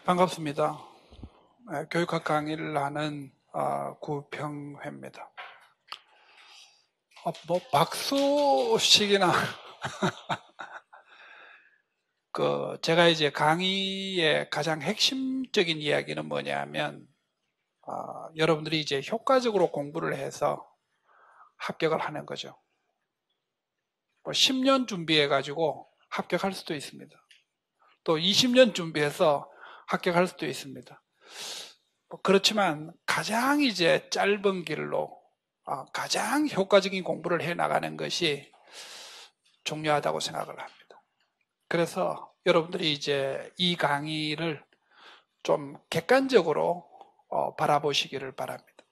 반갑습니다. 교육학 강의를 하는 구평회입니다. 박수식이나 제가 이제 강의의 가장 핵심적인 이야기는 뭐냐면 여러분들이 이제 효과적으로 공부를 해서 합격을 하는 거죠. 10년 준비해 가지고 합격할 수도 있습니다. 또 20년 준비해서 합격할 수도 있습니다. 그렇지만 가장 이제 짧은 길로 가장 효과적인 공부를 해 나가는 것이 중요하다고 생각을 합니다. 그래서 여러분들이 이제 이 강의를 좀 객관적으로 바라보시기를 바랍니다.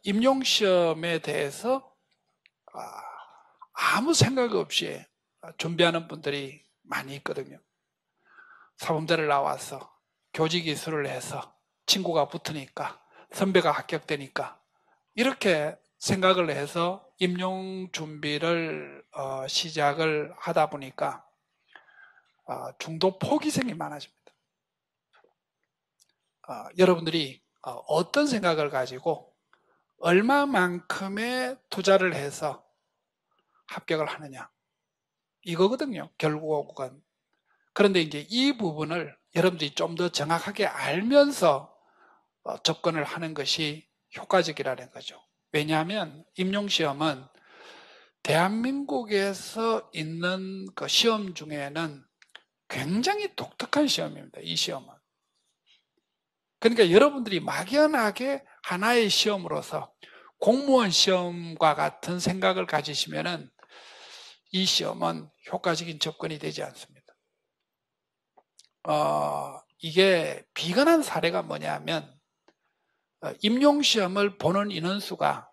임용시험에 대해서 아무 생각 없이 준비하는 분들이 많이 있거든요. 사범대를 나와서 교직 이수를 해서 친구가 붙으니까 선배가 합격되니까 이렇게 생각을 해서 임용 준비를 시작을 하다 보니까 중도 포기생이 많아집니다. 여러분들이 어떤 생각을 가지고 얼마만큼의 투자를 해서 합격을 하느냐 이거거든요. 결국은. 그런데 이제 이 부분을 여러분들이 좀 더 정확하게 알면서 접근을 하는 것이 효과적이라는 거죠. 왜냐하면 임용시험은 대한민국에서 있는 그 시험 중에는 굉장히 독특한 시험입니다. 이 시험은. 그러니까 여러분들이 막연하게 하나의 시험으로서 공무원 시험과 같은 생각을 가지시면은 이 시험은 효과적인 접근이 되지 않습니다. 이게 비근한 사례가 뭐냐면 임용시험을 보는 인원수가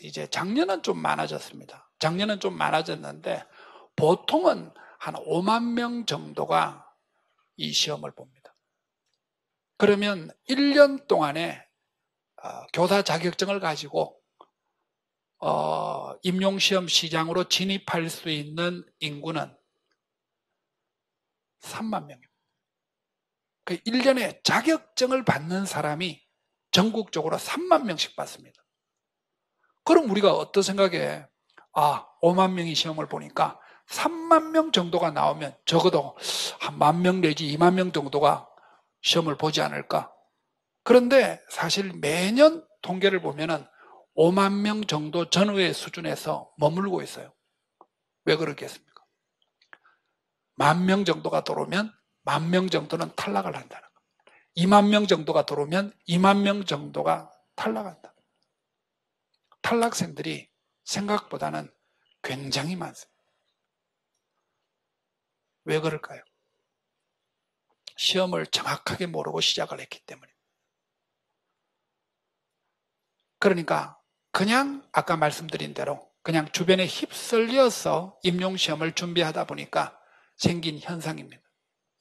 이제 작년은 좀 많아졌습니다. 작년은 좀 많아졌는데 보통은 한 5만 명 정도가 이 시험을 봅니다. 그러면 1년 동안에 교사 자격증을 가지고 임용시험 시장으로 진입할 수 있는 인구는 3만 명입니다. 그 1년에 자격증을 받는 사람이 전국적으로 3만 명씩 받습니다. 그럼 우리가 어떤 생각에 5만 명이 시험을 보니까 3만 명 정도가 나오면 적어도 한 1만 명 내지 2만 명 정도가 시험을 보지 않을까? 그런데 사실 매년 통계를 보면은 5만 명 정도 전후의 수준에서 머물고 있어요. 왜 그렇겠습니까? 1만 명 정도가 들어오면 1만 명 정도는 탈락을 한다는 거예요. 2만 명 정도가 들어오면 2만 명 정도가 탈락한다. 탈락생들이 생각보다는 굉장히 많습니다. 왜 그럴까요? 시험을 정확하게 모르고 시작을 했기 때문에. 그러니까 그냥 아까 말씀드린 대로 그냥 주변에 휩쓸려서 임용시험을 준비하다 보니까 생긴 현상입니다.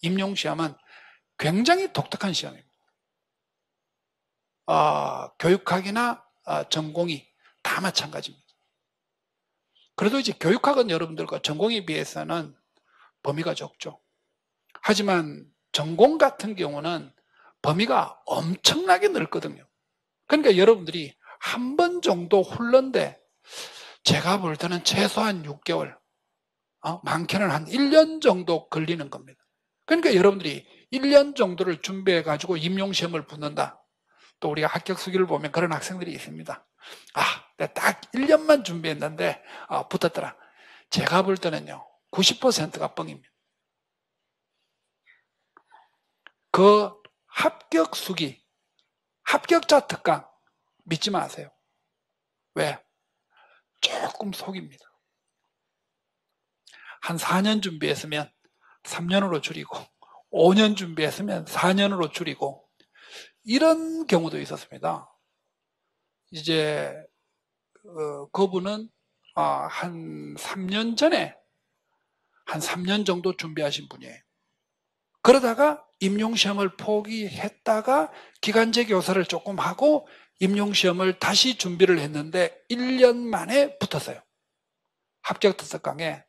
임용시험은 굉장히 독특한 시험입니다. 교육학이나 전공이 다 마찬가지입니다. 그래도 이제 교육학은 여러분들과 전공에 비해서는 범위가 적죠. 하지만 전공 같은 경우는 범위가 엄청나게 넓거든요. 그러니까 여러분들이 한 번 정도 훑는데 제가 볼 때는 최소한 6개월, 많게는 한 1년 정도 걸리는 겁니다. 그러니까 여러분들이 1년 정도를 준비해 가지고 임용시험을 붙는다. 또 우리가 합격 수기를 보면 그런 학생들이 있습니다. 내가 딱 1년만 준비했는데 붙었더라. 제가 볼 때는요. 90%가 뻥입니다. 그 합격 수기, 합격자 특강 믿지 마세요. 왜? 조금 속입니다. 한 4년 준비했으면 3년으로 줄이고 5년 준비했으면 4년으로 줄이고 이런 경우도 있었습니다. 이제 그분은 한 3년 전에 한 3년 정도 준비하신 분이에요. 그러다가 임용시험을 포기했다가 기간제 교사를 조금 하고 임용시험을 다시 준비를 했는데 1년 만에 붙었어요. 합격 특강에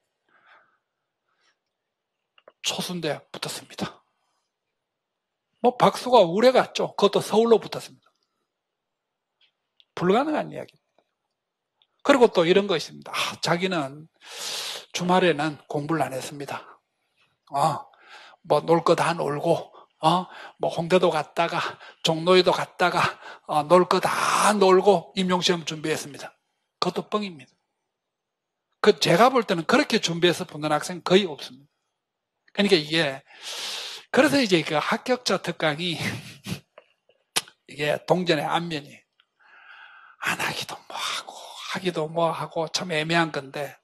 초순대 붙었습니다. 뭐 박수가 우레 갔죠. 그것도 서울로 붙었습니다. 불가능한 이야기입니다. 그리고 또 이런 거 있습니다. 자기는 주말에는 공부를 안 했습니다. 뭐 놀 거 다 놀고, 뭐 홍대도 갔다가 종로에도 갔다가 놀 거 다 놀고 임용시험 준비했습니다. 그것도 뻥입니다. 제가 볼 때는 그렇게 준비해서 붙는 학생 거의 없습니다. 그러니까 이게 그래서 이제 그 합격자 특강이 이게 동전의 앞면이 안 하기도 뭐하고 하기도 뭐하고 참 애매한 건데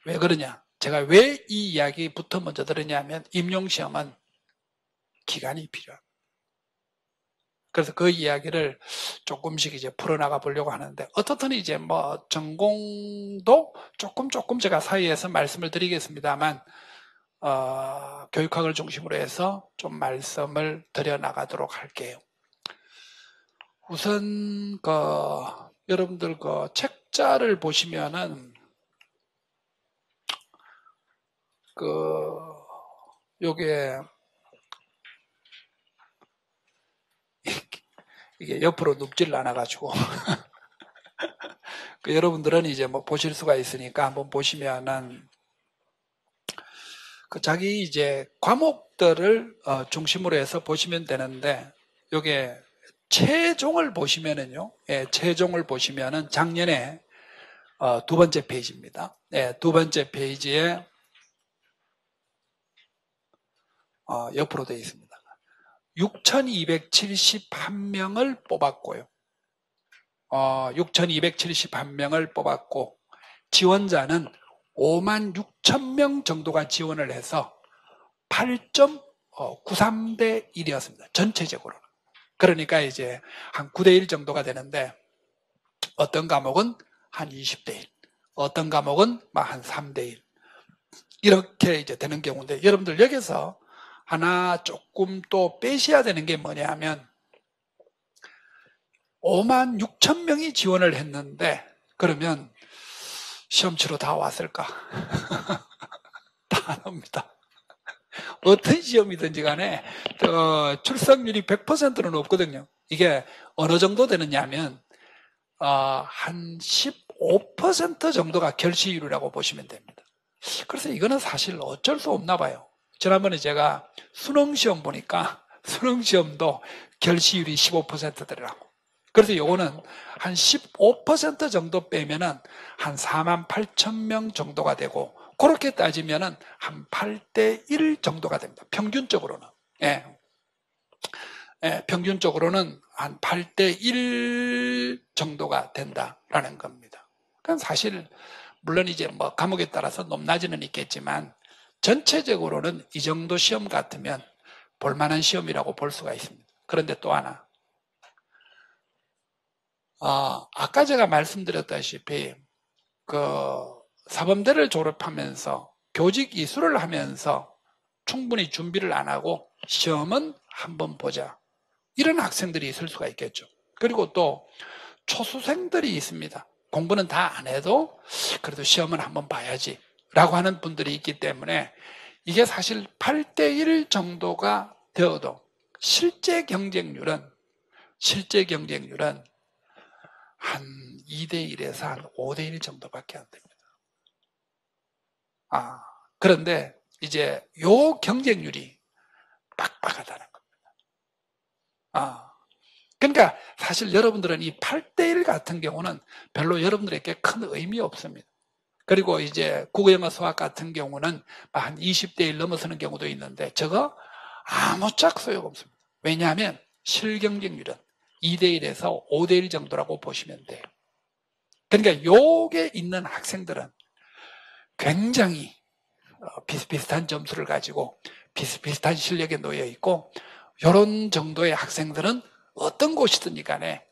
왜 그러냐? 제가 왜 이 이야기부터 먼저 들었냐면 임용시험은 기간이 필요합니다. 그래서 그 이야기를 조금씩 이제 풀어나가 보려고 하는데 어떻든 이제 뭐 전공도 조금 제가 사이에서 말씀을 드리겠습니다만 교육학을 중심으로 해서 좀 말씀을 드려 나가도록 할게요. 우선 여러분들 책자를 보시면은 요게 이게 옆으로 눕질 않아가지고 여러분들은 이제 뭐 보실 수가 있으니까 한번 보시면은 자기 이제 과목들을 중심으로 해서 보시면 되는데 요게 최종을 보시면은요, 최종을 보시면은 작년에 두 번째 페이지입니다. 두 번째 페이지에 옆으로 되어 있습니다. 6,271명을 뽑았고요. 6,271명을 뽑았고 지원자는 56,000명 정도가 지원을 해서 8.93대 1이었습니다. 전체적으로. 그러니까 이제 한 9대 1 정도가 되는데 어떤 과목은 한 20대 1, 어떤 과목은 한 3대 1 이렇게 이제 되는 경우인데 여러분들 여기서 하나 조금 또 빼셔야 되는 게 뭐냐 하면 56,000명이 지원을 했는데 그러면 시험 치러 다 왔을까? 다 안 옵니다. 어떤 시험이든지 간에 출석률이 100%는 없거든요. 이게 어느 정도 되느냐 하면 한 15% 정도가 결시율이라고 보시면 됩니다. 그래서 이거는 사실 어쩔 수 없나 봐요. 지난번에 제가 수능시험 보니까 수능시험도 결시율이 15%더라고. 그래서 요거는 한 15% 정도 빼면은 한 48,000명 정도가 되고 그렇게 따지면은 한 8대 1 정도가 됩니다. 평균적으로는. 평균적으로는 한 8대 1 정도가 된다라는 겁니다. 그러니까 사실 물론 이제 뭐 과목에 따라서 높낮이는 있겠지만 전체적으로는 이 정도 시험 같으면 볼만한 시험이라고 볼 수가 있습니다. 그런데 또 하나, 아까 제가 말씀드렸다시피 사범대를 졸업하면서 교직 이수를 하면서 충분히 준비를 안 하고 시험은 한번 보자. 이런 학생들이 있을 수가 있겠죠. 그리고 또 초수생들이 있습니다. 공부는 다 안 해도 그래도 시험은 한번 봐야지 라고 하는 분들이 있기 때문에 이게 사실 8대 1 정도가 되어도 실제 경쟁률은 한 2대 1에서 한 5대 1 정도밖에 안 됩니다. 그런데 이제 요 경쟁률이 빡빡하다는 겁니다. 그러니까 사실 여러분들은 이 8대 1 같은 경우는 별로 여러분들에게 큰 의미 없습니다. 그리고 이제 국어, 영어, 수학 같은 경우는 한 20대 1 넘어서는 경우도 있는데 저거 아무짝 소용없습니다. 왜냐하면 실경쟁률은 2대 1에서 5대 1 정도라고 보시면 돼요. 그러니까 요게 있는 학생들은 굉장히 비슷비슷한 점수를 가지고 비슷비슷한 실력에 놓여 있고 이런 정도의 학생들은 어떤 곳이든지 간에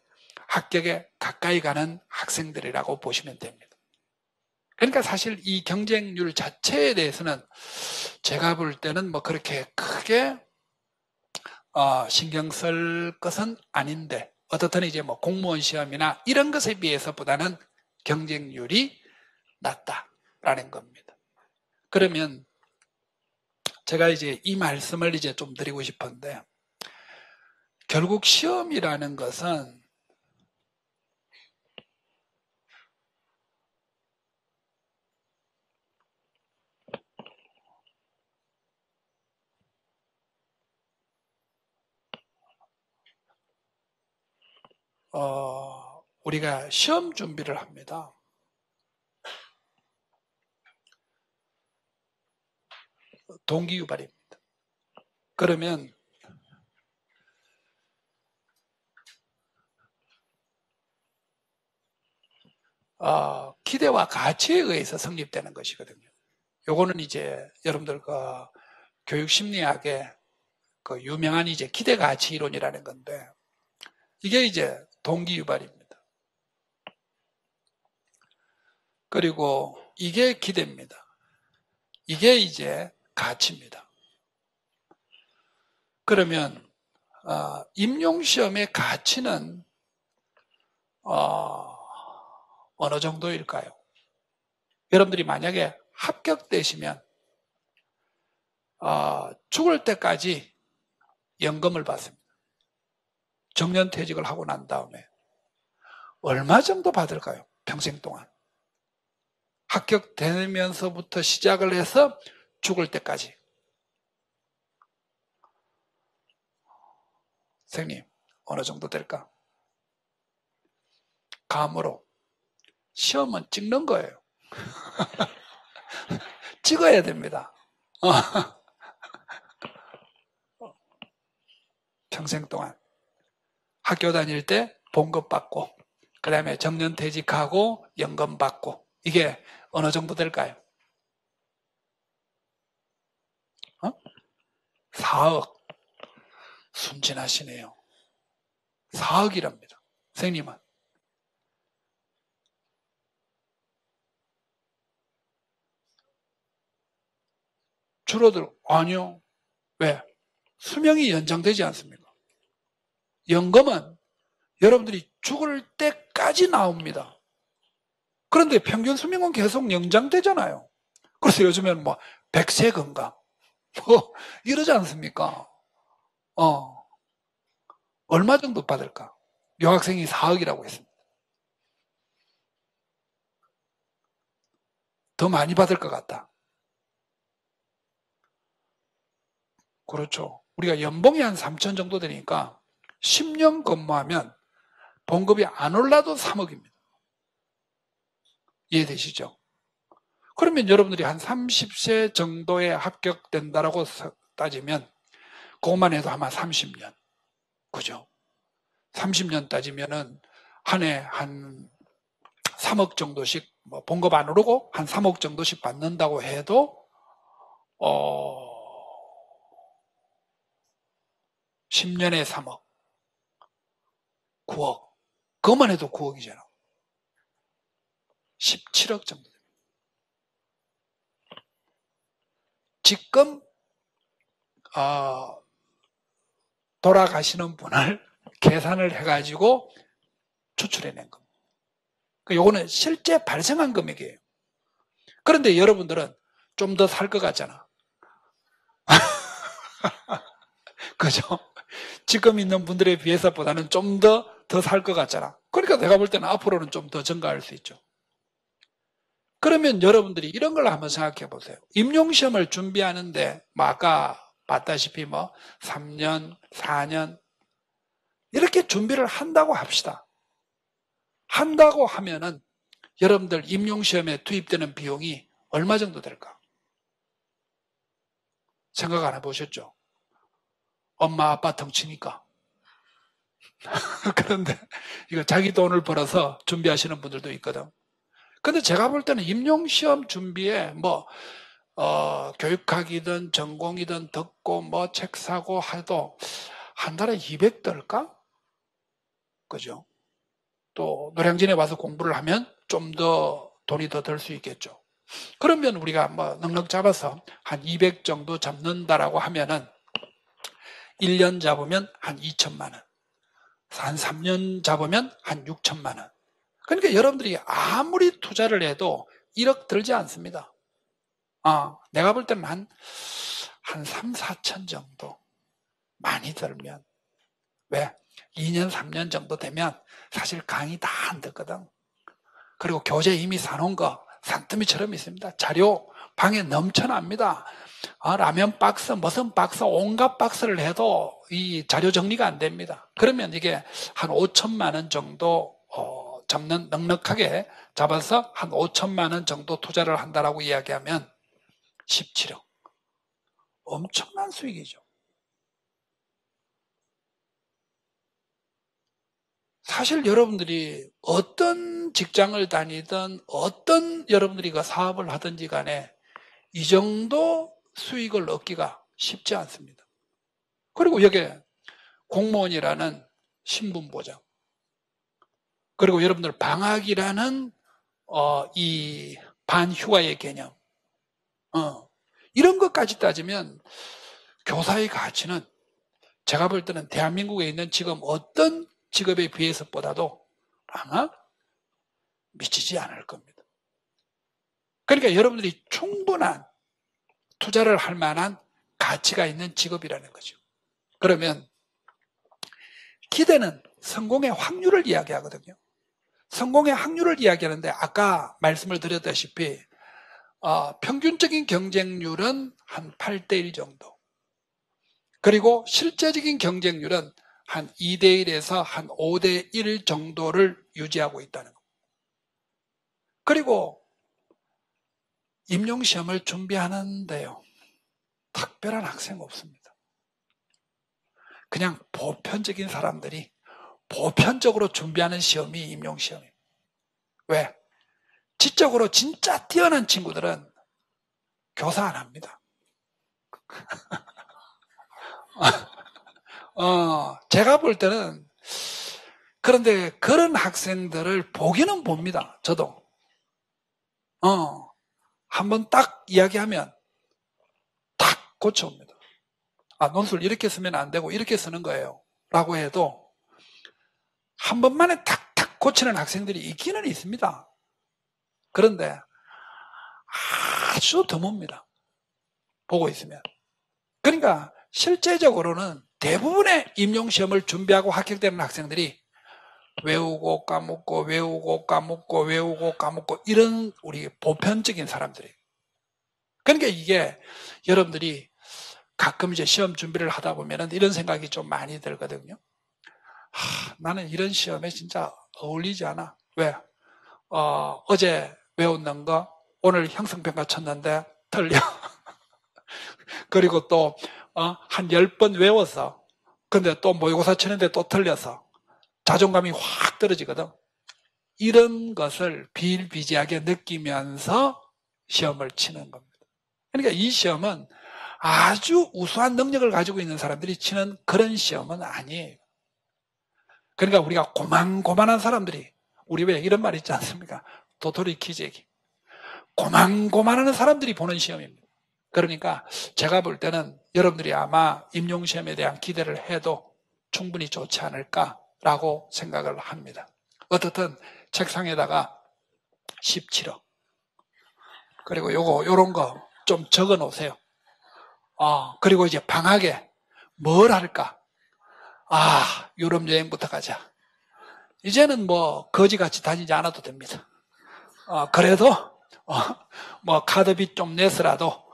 합격에 가까이 가는 학생들이라고 보시면 됩니다. 그러니까 사실 이 경쟁률 자체에 대해서는 제가 볼 때는 뭐 그렇게 크게 신경 쓸 것은 아닌데 어떻든 이제 뭐 공무원 시험이나 이런 것에 비해서보다는 경쟁률이 낮다라는 겁니다. 그러면 제가 이제 이 말씀을 이제 좀 드리고 싶은데, 결국 시험이라는 것은 우리가 시험 준비를 합니다. 동기 유발입니다. 그러면 기대와 가치에 의해서 성립되는 것이거든요. 요거는 이제 여러분들 교육 심리학의 그 유명한 이제 기대 가치 이론이라는 건데, 이게 이제 동기 유발입니다. 그리고 이게 기대입니다. 이게 이제 가치입니다. 그러면 임용시험의 가치는 어느 정도일까요? 여러분들이 만약에 합격되시면 죽을 때까지 연금을 받습니다. 정년퇴직을 하고 난 다음에 얼마 정도 받을까요? 평생 동안. 합격되면서부터 시작을 해서 죽을 때까지. 선생님, 어느 정도 될까? 감으로. 시험은 찍는 거예요. 찍어야 됩니다. 평생 동안. 학교 다닐 때 봉급 받고, 그 다음에 정년퇴직하고 연금 받고, 이게 어느 정도 될까요? 4억. 순진하시네요. 4억이랍니다. 선생님은. 아니요. 왜? 수명이 연장되지 않습니까? 연금은 여러분들이 죽을 때까지 나옵니다. 그런데 평균 수명은 계속 연장되잖아요. 그래서 요즘에는 100세 건강 이러지 않습니까? 얼마 정도 받을까? 여학생이 4억이라고 했습니다. 더 많이 받을 것 같다. 그렇죠. 우리가 연봉이 한 3천 정도 되니까 10년 근무하면 봉급이 안 올라도 3억입니다. 이해되시죠? 그러면 여러분들이 한 30세 정도에 합격된다라고 따지면 그것만 해도 아마 30년. 그죠? 30년 따지면은 한 해 한 3억 정도씩 봉급 안 오르고 한 3억 정도씩 받는다고 해도 10년에 3억 9억 그것만 해도 9억이잖아. 17억 정도 됩니다. 지금 돌아가시는 분을 계산을 해가지고 추출해낸 겁니다. 요거는 실제 발생한 금액이에요. 그런데 여러분들은 좀 더 살 것 같잖아. 그죠? 지금 있는 분들에 비해서보다는 좀 더 살 것 같잖아. 그러니까 내가 볼 때는 앞으로는 좀 더 증가할 수 있죠. 그러면 여러분들이 이런 걸 한번 생각해 보세요. 임용시험을 준비하는데 아까 봤다시피 3년, 4년 이렇게 준비를 한다고 합시다. 한다고 하면은 여러분들 임용시험에 투입되는 비용이 얼마 정도 될까? 생각 안 해보셨죠? 엄마 아빠 덩치니까. 그런데 이거 자기 돈을 벌어서 준비하시는 분들도 있거든. 근데 제가 볼 때는 임용시험 준비에 교육학이든 전공이든 듣고 책 사고 해도 한 달에 200 들까? 그죠? 또 노량진에 와서 공부를 하면 좀 더 돈이 더 들 수 있겠죠. 그러면 우리가 넉넉 잡아서 한 200 정도 잡는다라고 하면은 1년 잡으면 한 2천만 원. 한 3년 잡으면 한 6천만 원. 그러니까 여러분들이 아무리 투자를 해도 1억 들지 않습니다. 내가 볼 때는 한 한 3, 4천 정도 많이 들면, 왜? 2년, 3년 정도 되면 사실 강의 다 안 듣거든. 그리고 교재 이미 사놓은 거 산더미처럼 있습니다. 자료 방에 넘쳐납니다. 라면 박스, 무슨 박스, 온갖 박스를 해도 이 자료 정리가 안 됩니다. 그러면 이게 한 5천만 원 정도 잡는, 넉넉하게 잡아서 한 5천만 원 정도 투자를 한다라고 이야기하면 17억. 엄청난 수익이죠. 사실 여러분들이 어떤 직장을 다니든 어떤 여러분들이 그 사업을 하든지 간에 이 정도 수익을 얻기가 쉽지 않습니다. 그리고 여기에 공무원이라는 신분보장, 그리고 여러분들 방학이라는 이 반휴가의 개념, 이런 것까지 따지면 교사의 가치는 제가 볼 때는 대한민국에 있는 지금 어떤 직업에 비해서보다도 아마 미치지 않을 겁니다. 그러니까 여러분들이 충분한 투자를 할 만한 가치가 있는 직업이라는 거죠. 그러면 기대는 성공의 확률을 이야기하거든요. 성공의 확률을 이야기하는데 아까 말씀을 드렸다시피 평균적인 경쟁률은 한 8대1 정도, 그리고 실제적인 경쟁률은 한 2대1에서 한 5대1 정도를 유지하고 있다는 겁니다. 그리고 임용시험을 준비하는데요, 특별한 학생 없습니다. 그냥 보편적인 사람들이 보편적으로 준비하는 시험이 임용시험이에요. 왜? 지적으로 진짜 뛰어난 친구들은 교사 안 합니다. 제가 볼 때는, 그런데 그런 학생들을 보기는 봅니다. 저도. 한번 딱 이야기하면 탁 고쳐옵니다. 논술 이렇게 쓰면 안 되고 이렇게 쓰는 거예요 라고 해도 한 번만에 탁탁 고치는 학생들이 있기는 있습니다. 그런데 아주 드뭅니다. 보고 있으면. 그러니까 실제적으로는 대부분의 임용시험을 준비하고 합격되는 학생들이 외우고 까먹고 외우고 까먹고 외우고 까먹고 이런 우리 보편적인 사람들이에요. 그러니까 이게 여러분들이 가끔 이제 시험 준비를 하다 보면 이런 생각이 좀 많이 들거든요. 나는 이런 시험에 진짜 어울리지 않아. 왜? 어제 외웠는 거 오늘 형성평가 쳤는데 틀려. 그리고 또 한 10번 외웠어. 근데 또 모의고사 치는데 또 틀려서 자존감이 확 떨어지거든. 이런 것을 비일비재하게 느끼면서 시험을 치는 겁니다. 그러니까 이 시험은 아주 우수한 능력을 가지고 있는 사람들이 치는 그런 시험은 아니에요. 그러니까 우리가 고만고만한 사람들이, 우리 왜 이런 말 있지 않습니까? 도토리 키재기. 고만고만한 사람들이 보는 시험입니다. 그러니까 제가 볼 때는 여러분들이 아마 임용시험에 대한 기대를 해도 충분히 좋지 않을까라고 생각을 합니다. 어떻든 책상에다가 17억, 그리고 요런 거 좀 적어 놓으세요. 그리고 이제 방학에 뭘 할까? 유럽 여행부터 가자. 이제는 뭐 거지같이 다니지 않아도 됩니다. 그래도 뭐 카드비 좀 내서라도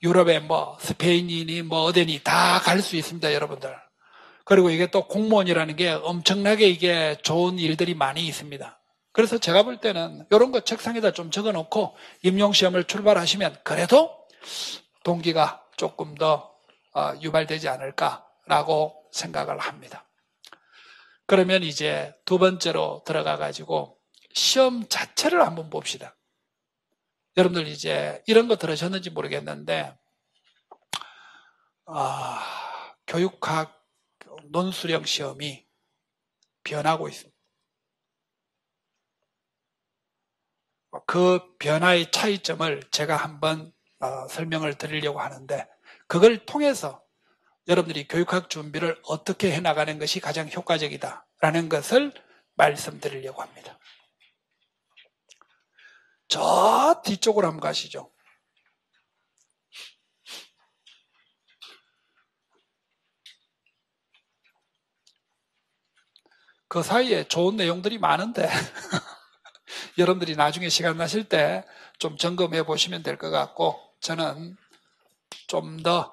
유럽에 뭐 스페인이니 뭐 어디니 다 갈 수 있습니다, 여러분들. 그리고 이게 또 공무원이라는 게 엄청나게 이게 좋은 일들이 많이 있습니다. 그래서 제가 볼 때는 이런 거 책상에다 좀 적어놓고 임용시험을 출발하시면 그래도 동기가 조금 더 유발되지 않을까라고 생각을 합니다. 그러면 이제 두 번째로 들어가 가지고 시험 자체를 한번 봅시다. 여러분들 이제 이런 거 들으셨는지 모르겠는데 교육학 논술형 시험이 변하고 있습니다. 그 변화의 차이점을 제가 한번 설명을 드리려고 하는데, 그걸 통해서 여러분들이 교육학 준비를 어떻게 해나가는 것이 가장 효과적이다라는 것을 말씀드리려고 합니다. 저 뒤쪽으로 한번 가시죠. 그 사이에 좋은 내용들이 많은데 여러분들이 나중에 시간 나실 때 좀 점검해 보시면 될 것 같고, 저는 좀 더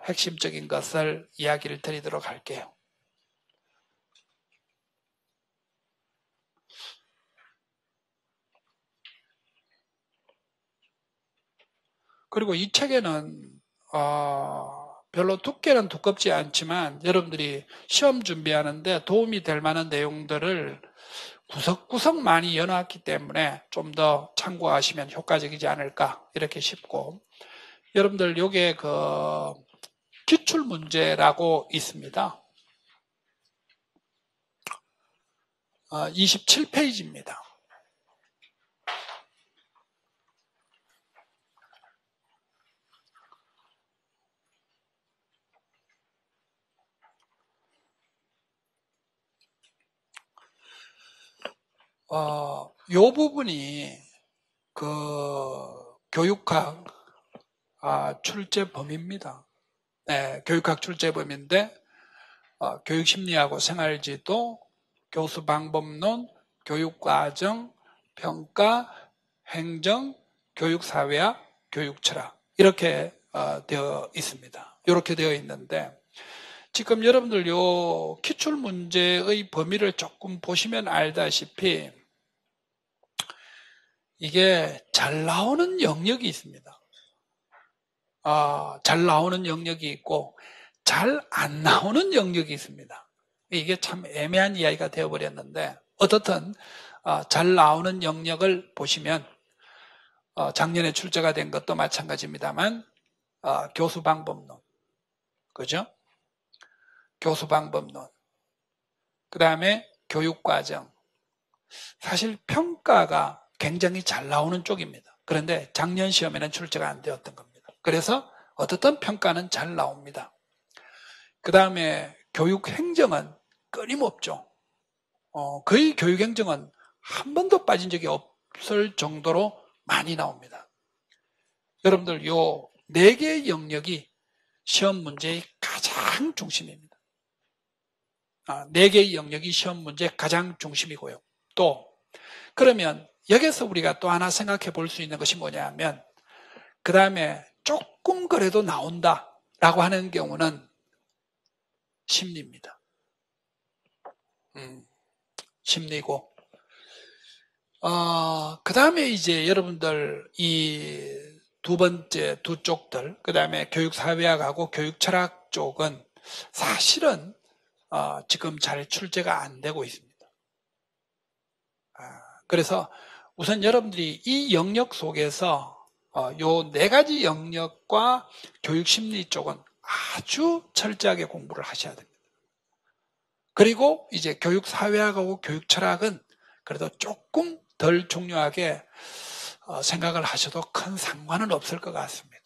핵심적인 것을 이야기를 드리도록 할게요. 그리고 이 책에는 별로 두께는 두껍지 않지만 여러분들이 시험 준비하는데 도움이 될 만한 내용들을 구석구석 많이 연화했기 때문에 좀 더 참고하시면 효과적이지 않을까 이렇게 싶고, 여러분들 요게 그 기출문제라고 있습니다. 27페이지입니다. 요 부분이 그 교육학 출제 범위입니다. 네, 교육학 출제 범위인데 교육심리하고 생활지도, 교수방법론, 교육과정, 평가, 행정, 교육사회학, 교육철학 이렇게 되어 있습니다. 이렇게 되어 있는데 지금 여러분들 요 기출문제의 범위를 조금 보시면 알다시피 이게 잘 나오는 영역이 있습니다. 잘 나오는 영역이 있고 잘 안 나오는 영역이 있습니다. 이게 참 애매한 이야기가 되어버렸는데 어떻든 잘 나오는 영역을 보시면 작년에 출제가 된 것도 마찬가지입니다만 교수방법론, 그죠? 교수방법론, 그 다음에 교육과정. 사실 평가가 굉장히 잘 나오는 쪽입니다. 그런데 작년 시험에는 출제가 안 되었던 겁니다. 그래서 어떻든 평가는 잘 나옵니다. 그 다음에 교육행정은 끊임없죠. 거의 교육행정은 한 번도 빠진 적이 없을 정도로 많이 나옵니다. 여러분들 요 4개의 영역이 시험 문제의 가장 중심입니다. 4개의 영역이 시험 문제의 가장 중심이고요. 또 그러면 여기서 우리가 또 하나 생각해 볼 수 있는 것이 뭐냐면 그 다음에 조금 그래도 나온다라고 하는 경우는 심리입니다. 심리고 그 다음에 이제 여러분들 이 두 번째 두 쪽들, 그 다음에 교육사회학하고 교육철학 쪽은 사실은 지금 잘 출제가 안 되고 있습니다. 그래서 우선 여러분들이 이 영역 속에서 요 4가지 영역과 교육심리 쪽은 아주 철저하게 공부를 하셔야 됩니다. 그리고 이제 교육사회학하고 교육철학은 그래도 조금 덜 중요하게 생각을 하셔도 큰 상관은 없을 것 같습니다.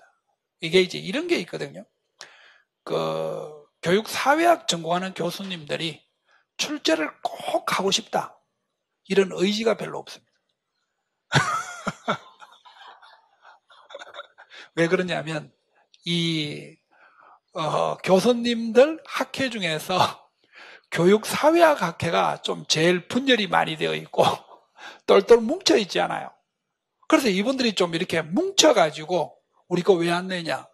이게 이제 이런 게 있거든요. 그 교육사회학 전공하는 교수님들이 출제를 꼭 하고 싶다, 이런 의지가 별로 없습니다. 왜 그러냐면 이 교수님들 학회 중에서 교육사회학 학회가 좀 제일 분열이 많이 되어 있고 똘똘 뭉쳐 있지 않아요. 그래서 이분들이 좀 이렇게 뭉쳐가지고 우리 거 왜 안 내냐,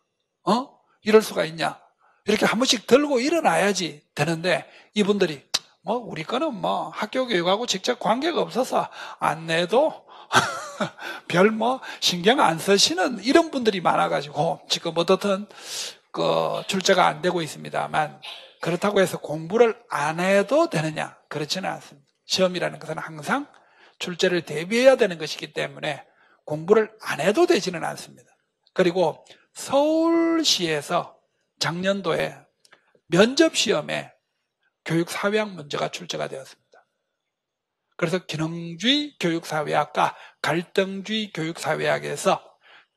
이럴 수가 있냐, 이렇게 한 번씩 들고 일어나야지 되는데 이분들이 우리 거는 학교 교육하고 직접 관계가 없어서 안 내도 별 신경 안 쓰시는 이런 분들이 많아가지고 지금 어떻든 출제가 안 되고 있습니다만, 그렇다고 해서 공부를 안 해도 되느냐? 그렇지는 않습니다. 시험이라는 것은 항상 출제를 대비해야 되는 것이기 때문에 공부를 안 해도 되지는 않습니다. 그리고 서울시에서 작년도에 면접시험에 교육사회학 문제가 출제가 되었습니다. 그래서 기능주의 교육사회학과 갈등주의 교육사회학에서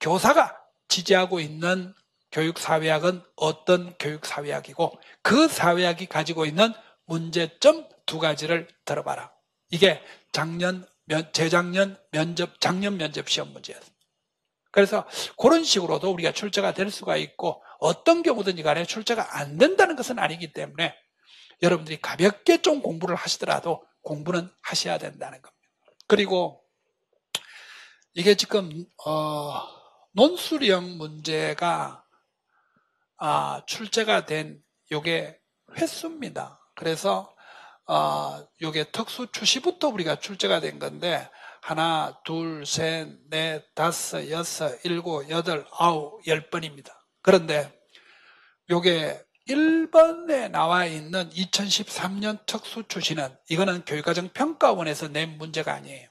교사가 지지하고 있는 교육사회학은 어떤 교육사회학이고 그 사회학이 가지고 있는 문제점 2가지를 들어봐라. 이게 재작년 작년 면접 시험 문제였습니다. 그래서 그런 식으로도 우리가 출제가 될 수가 있고 어떤 경우든지 간에 출제가 안 된다는 것은 아니기 때문에 여러분들이 가볍게 좀 공부를 하시더라도 공부는 하셔야 된다는 겁니다. 그리고 이게 지금 논술형 문제가 출제가 된 요게 횟수입니다. 그래서 요게 특수 출시부터 우리가 출제가 된 건데 하나, 둘, 셋, 넷, 다섯, 여섯, 일곱, 여덟, 아홉, 10번입니다. 그런데 요게 1번에 나와 있는 2013년 특수 출시는 이거는 교육과정평가원에서 낸 문제가 아니에요.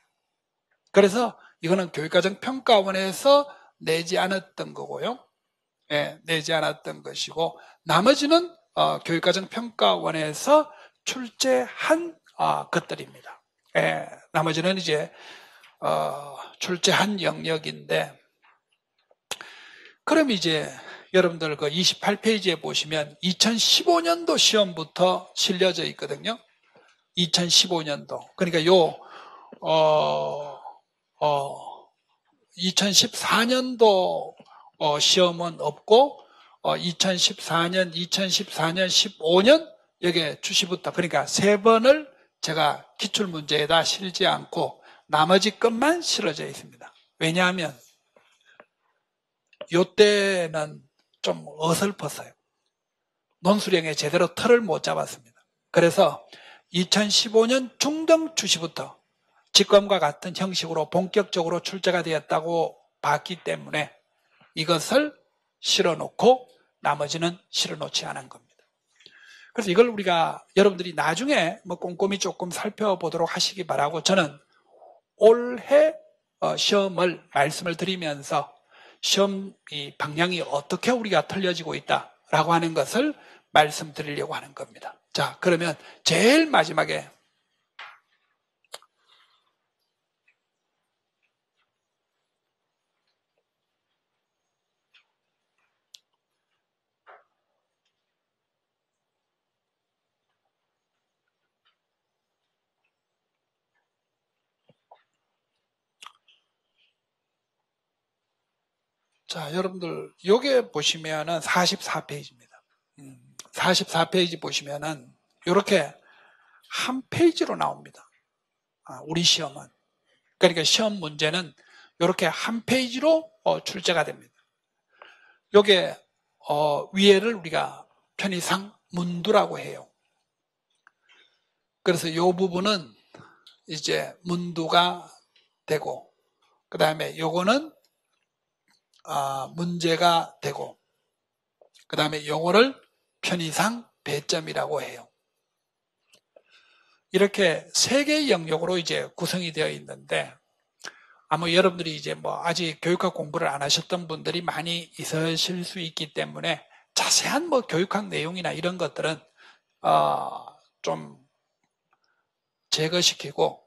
그래서 이거는 교육과정평가원에서 내지 않았던 거고요. 예, 내지 않았던 것이고 나머지는 교육과정평가원에서 출제한 것들입니다. 예, 나머지는 이제 출제한 영역인데 그럼 이제 여러분들 그 28페이지에 보시면 2015년도 시험부터 실려져 있거든요. 2015년도. 그러니까 2014년도 시험은 없고 2014년, 15년 여기에 출시부터 그러니까 3번을 제가 기출문제에다 실지 않고 나머지 것만 실어져 있습니다. 왜냐하면 요때는 좀 어설펐어요. 논술형에 제대로 틀을 못 잡았습니다. 그래서 2015년 중등 출시부터 직검과 같은 형식으로 본격적으로 출제가 되었다고 봤기 때문에 이것을 실어놓고 나머지는 실어놓지 않은 겁니다. 그래서 이걸 우리가 여러분들이 나중에 뭐 꼼꼼히 조금 살펴보도록 하시기 바라고 저는 올해 시험을 말씀을 드리면서 시험 방향이 어떻게 우리가 틀려지고 있다라고 하는 것을 말씀드리려고 하는 겁니다. 자, 그러면 제일 마지막에 자, 여러분들 요게 보시면은 44페이지입니다. 44페이지 보시면은 이렇게 한 페이지로 나옵니다. 우리 시험은. 그러니까 시험 문제는 이렇게 한 페이지로 출제가 됩니다. 요게 위에를 우리가 편의상 문두라고 해요. 그래서 요 부분은 이제 문두가 되고 그 다음에 요거는 문제가 되고 그 다음에 요거를 편의상 배점이라고 해요. 이렇게 3개의 영역으로 이제 구성이 되어 있는데 아마 여러분들이 이제 뭐 아직 교육학 공부를 안 하셨던 분들이 많이 있으실 수 있기 때문에 자세한 뭐 교육학 내용이나 이런 것들은 좀 제거시키고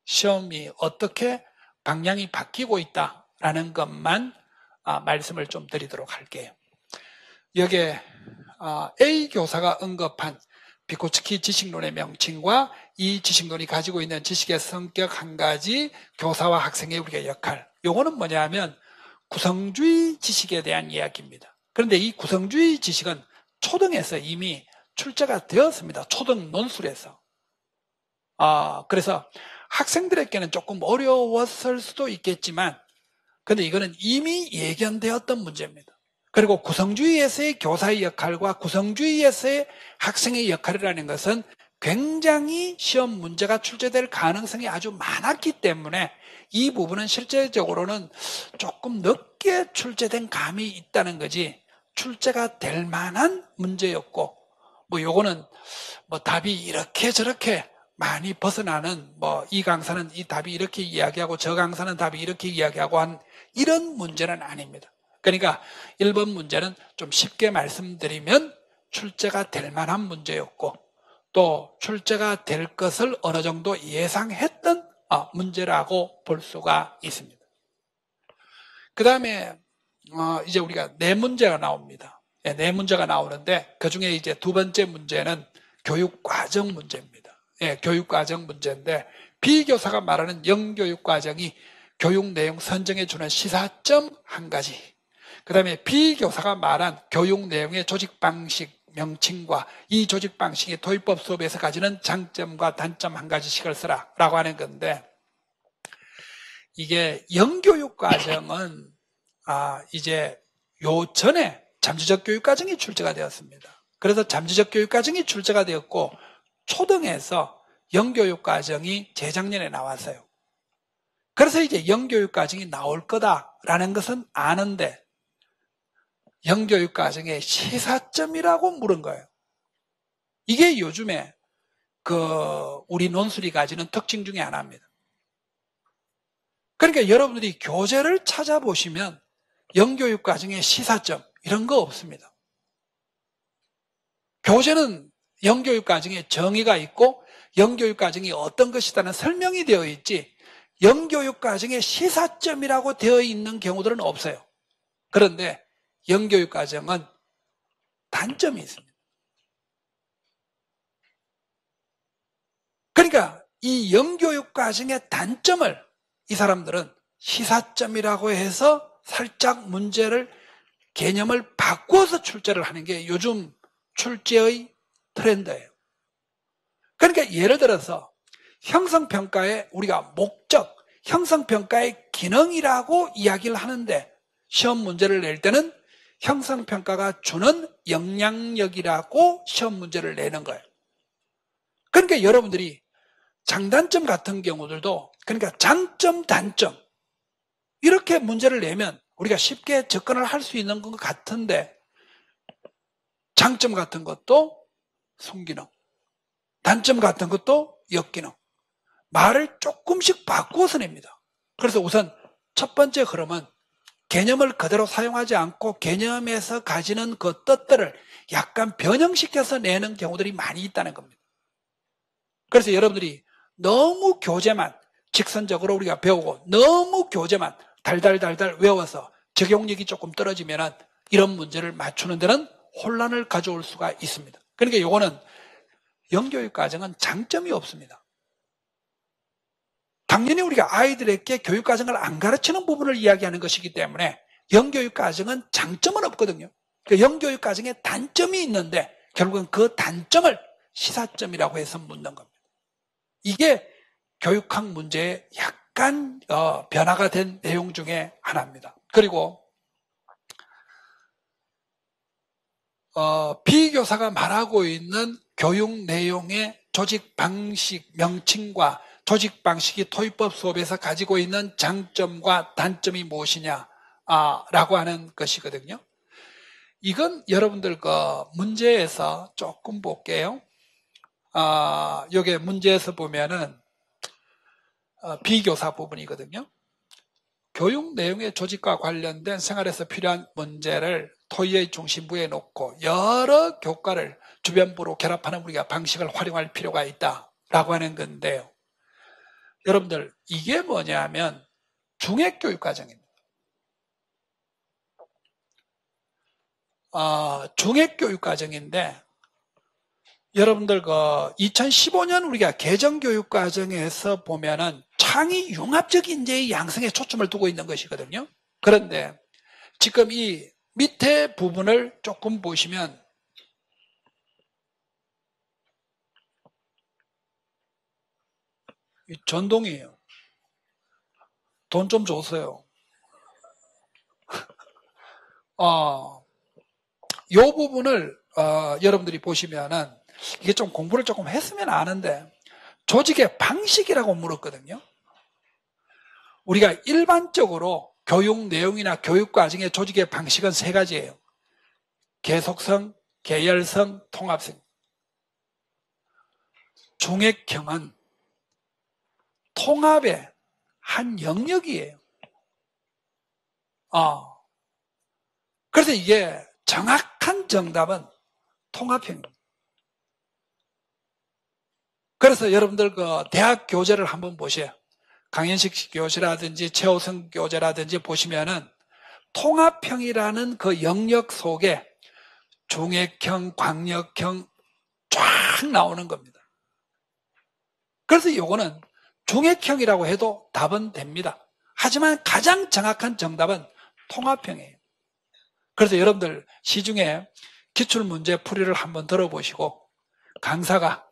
시험이 어떻게 방향이 바뀌고 있다라는 것만 말씀을 좀 드리도록 할게요. 여기에 A 교사가 언급한 비코츠키 지식론의 명칭과 이 지식론이 가지고 있는 지식의 성격 한 가지, 교사와 학생의 우리의 역할. 요거는 뭐냐면 구성주의 지식에 대한 이야기입니다. 그런데 이 구성주의 지식은 초등에서 이미 출제가 되었습니다. 초등 논술에서. 그래서 학생들에게는 조금 어려웠을 수도 있겠지만 근데 이거는 이미 예견되었던 문제입니다. 그리고 구성주의에서의 교사의 역할과 구성주의에서의 학생의 역할이라는 것은 굉장히 시험 문제가 출제될 가능성이 아주 많았기 때문에 이 부분은 실제적으로는 조금 늦게 출제된 감이 있다는 거지 출제가 될 만한 문제였고 뭐 요거는 뭐 답이 이렇게 저렇게 많이 벗어나는 뭐 이 강사는 이 답이 이렇게 이야기하고 저 강사는 답이 이렇게 이야기하고 한 이런 문제는 아닙니다. 그러니까 1번 문제는 좀 쉽게 말씀드리면 출제가 될 만한 문제였고 또 출제가 될 것을 어느 정도 예상했던 문제라고 볼 수가 있습니다. 그 다음에 이제 우리가 4문제가 나옵니다. 4문제가 나오는데 그 중에 이제 2번째 문제는 교육과정 문제입니다. 교육과정 문제인데 B교사가 말하는 영교육과정이 교육 내용 선정해 주는 시사점 한 가지 그 다음에 B교사가 말한 교육 내용의 조직 방식 명칭과 이 조직 방식이 도입법 수업에서 가지는 장점과 단점 한 가지씩을 쓰라라고 하는 건데, 이게 영교육 과정은 이제 요 전에 잠재적 교육 과정이 출제가 되었습니다. 그래서 잠재적 교육 과정이 출제가 되었고 초등에서 영교육 과정이 재작년에 나왔어요. 그래서 이제 영교육 과정이 나올 거다라는 것은 아는데 영교육 과정의 시사점이라고 물은 거예요. 이게 요즘에 우리 논술이 가지는 특징 중에 하나입니다. 그러니까 여러분들이 교재를 찾아보시면 영교육 과정의 시사점 이런 거 없습니다. 교재는 영교육 과정에 정의가 있고 영교육 과정이 어떤 것이다는 설명이 되어 있지 영교육 과정의 시사점이라고 되어 있는 경우들은 없어요. 그런데 영교육 과정은 단점이 있습니다. 그러니까 이 영교육 과정의 단점을 이 사람들은 시사점이라고 해서 살짝 문제를 개념을 바꿔서 출제를 하는 게 요즘 출제의 트렌드예요. 그러니까 예를 들어서 형성평가의 우리가 목적, 형성평가의 기능이라고 이야기를 하는데 시험 문제를 낼 때는 형성평가가 주는 영향력이라고 시험 문제를 내는 거예요. 그러니까 여러분들이 장단점 같은 경우들도 그러니까 장점, 단점 이렇게 문제를 내면 우리가 쉽게 접근을 할 수 있는 것 같은데 장점 같은 것도 순기능, 단점 같은 것도 역기능 말을 조금씩 바꾸어서 냅니다. 그래서 우선 첫 번째 흐름은 개념을 그대로 사용하지 않고 개념에서 가지는 그 뜻들을 약간 변형시켜서 내는 경우들이 많이 있다는 겁니다. 그래서 여러분들이 너무 교재만 직선적으로 우리가 배우고 너무 교재만 달달달달 외워서 적용력이 조금 떨어지면 이런 문제를 맞추는 데는 혼란을 가져올 수가 있습니다. 그러니까 이거는 영교육 과정은 장점이 없습니다. 당연히 우리가 아이들에게 교육 과정을 안 가르치는 부분을 이야기하는 것이기 때문에 영교육 과정은 장점은 없거든요. 그러니까 영교육 과정에 단점이 있는데 결국은 그 단점을 시사점이라고 해서 묻는 겁니다. 이게 교육학 문제의 약간 변화가 된 내용 중에 하나입니다. 그리고 비교사가 말하고 있는 교육 내용의 조직 방식 명칭과 조직 방식이 토익법 수업에서 가지고 있는 장점과 단점이 무엇이냐라고 하는 것이거든요. 이건 여러분들 문제에서 조금 볼게요. 여기 문제에서 보면은 비교사 부분이거든요. 교육 내용의 조직과 관련된 생활에서 필요한 문제를 토의의 중심부에 놓고 여러 교과를 주변부로 결합하는 우리가 방식을 활용할 필요가 있다라고 하는 건데요. 여러분들 이게 뭐냐면 중액교육과정입니다. 중액교육과정인데 여러분들 2015년 우리가 개정교육과정에서 보면은 창의 융합적 인재의 양성에 초점을 두고 있는 것이거든요. 그런데 지금 이 밑에 부분을 조금 보시면 전동이에요. 돈 좀 줬어요. 이 부분을 여러분들이 보시면은 이게 좀 공부를 조금 했으면 아는데 조직의 방식이라고 물었거든요. 우리가 일반적으로 교육 내용이나 교육 과정의 조직의 방식은 세 가지예요. 계속성, 계열성, 통합성. 중액형은 통합의 한 영역이에요. 그래서 이게 정확한 정답은 통합형입니다. 그래서 여러분들 대학 교재를 한번 보세요. 강현식 교재라든지 최호성 교재라든지 보시면은 통합형이라는 그 영역 속에 중액형, 광역형 쫙 나오는 겁니다. 그래서 이거는 중액형이라고 해도 답은 됩니다. 하지만 가장 정확한 정답은 통합형이에요. 그래서 여러분들 시중에 기출문제 풀이를 한번 들어보시고 강사가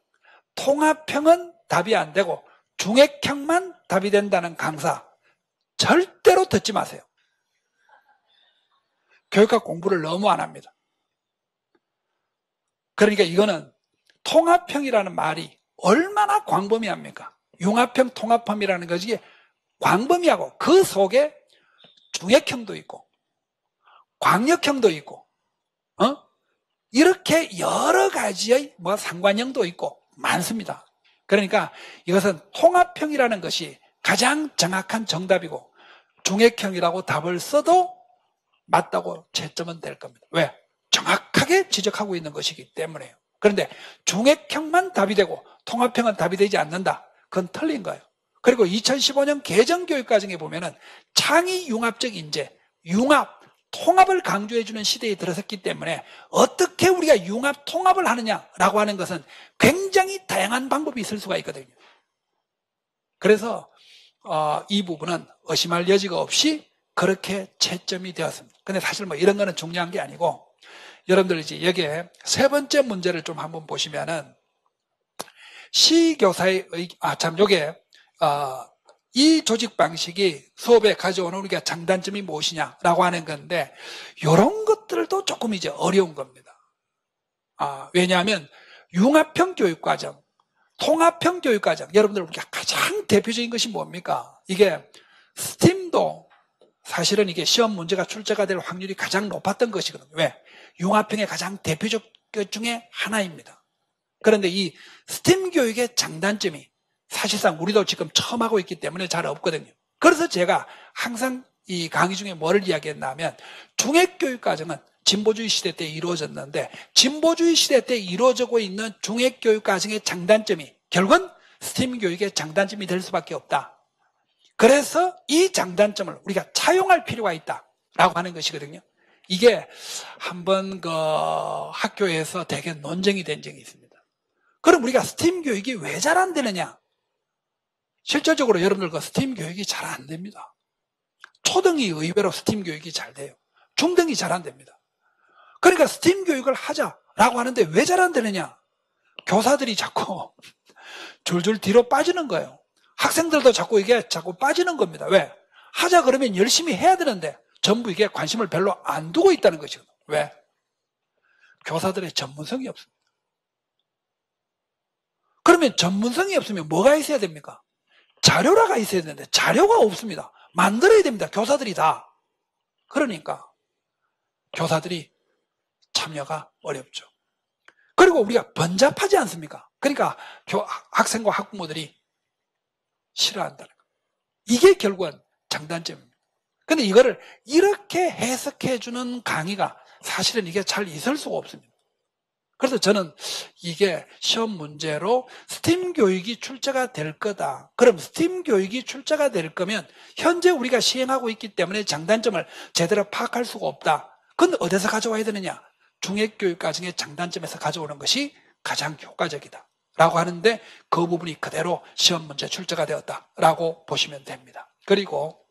통합형은 답이 안 되고 중액형만 답이 된다는 강사 절대로 듣지 마세요. 교육학 공부를 너무 안 합니다. 그러니까 이거는 통합형이라는 말이 얼마나 광범위합니까? 융합형, 통합형이라는 것이 광범위하고 그 속에 중액형도 있고 광역형도 있고 이렇게 여러 가지의 상관형도 있고 많습니다. 그러니까 이것은 통합형이라는 것이 가장 정확한 정답이고 중액형이라고 답을 써도 맞다고 채점은 될 겁니다. 왜? 정확하게 지적하고 있는 것이기 때문에요. 그런데 중액형만 답이 되고 통합형은 답이 되지 않는다. 그건 틀린 거예요. 그리고 2015년 개정교육과정에 보면은 창의융합적 인재, 융합, 통합을 강조해주는 시대에 들어섰기 때문에 어떻게 우리가 융합, 통합을 하느냐라고 하는 것은 굉장히 다양한 방법이 있을 수가 있거든요. 그래서 이 부분은 의심할 여지가 없이 그렇게 채점이 되었습니다. 근데 사실 이런 거는 중요한 게 아니고 여러분들 이제 여기에 세 번째 문제를 좀 한번 보시면은 시교사의 요게 이 조직 방식이 수업에 가져오는 우리가 장단점이 무엇이냐라고 하는 건데 이런 것들도 조금 이제 어려운 겁니다. 왜냐하면 융합형 교육과정, 통합형 교육과정 여러분들 우리가 가장 대표적인 것이 뭡니까? 이게 스팀도 사실은 이게 시험 문제가 출제가 될 확률이 가장 높았던 것이거든요. 왜? 융합형의 가장 대표적 것 중에 하나입니다. 그런데 이 스팀 교육의 장단점이 사실상 우리도 지금 처음 하고 있기 때문에 잘 없거든요. 그래서 제가 항상 이 강의 중에 뭐를 이야기했나 하면 중액교육 과정은 진보주의 시대 때 이루어졌는데 진보주의 시대 때 이루어지고 있는 중액교육 과정의 장단점이 결국은 스팀 교육의 장단점이 될 수밖에 없다. 그래서 이 장단점을 우리가 차용할 필요가 있다라고 하는 것이거든요. 이게 한번 학교에서 되게 논쟁이 된 적이 있습니다. 그럼 우리가 스팀 교육이 왜 잘 안 되느냐? 실질적으로 여러분들 스팀 교육이 잘 안 됩니다. 초등이 의외로 스팀 교육이 잘 돼요. 중등이 잘 안 됩니다. 그러니까 스팀 교육을 하자라고 하는데 왜 잘 안 되느냐? 교사들이 자꾸 줄줄 뒤로 빠지는 거예요. 학생들도 자꾸 빠지는 겁니다. 왜? 하자 그러면 열심히 해야 되는데 전부 이게 관심을 별로 안 두고 있다는 것이거든요. 왜? 교사들의 전문성이 없습니다. 그러면 전문성이 없으면 뭐가 있어야 됩니까? 자료라가 있어야 되는데 자료가 없습니다. 만들어야 됩니다. 교사들이 다. 그러니까 교사들이 참여가 어렵죠. 그리고 우리가 번잡하지 않습니까? 그러니까 학생과 학부모들이 싫어한다는 거예요. 이게 결국은 장단점입니다. 근데 이거를 이렇게 해석해주는 강의가 사실은 이게 잘 있을 수가 없습니다. 그래서 저는 이게 시험 문제로 스팀 교육이 출제가 될 거다. 그럼 스팀 교육이 출제가 될 거면 현재 우리가 시행하고 있기 때문에 장단점을 제대로 파악할 수가 없다. 그건 어디서 가져와야 되느냐? 중액교육 과정의 장단점에서 가져오는 것이 가장 효과적이다. 라고 하는데 그 부분이 그대로 시험 문제 출제가 되었다라고 보시면 됩니다. 그리고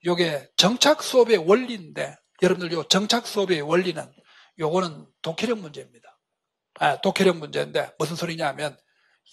이게 정착 수업의 원리인데 여러분들 요 정착 수업의 원리는 요거는 독해력 문제입니다. 독해력 문제인데 무슨 소리냐 하면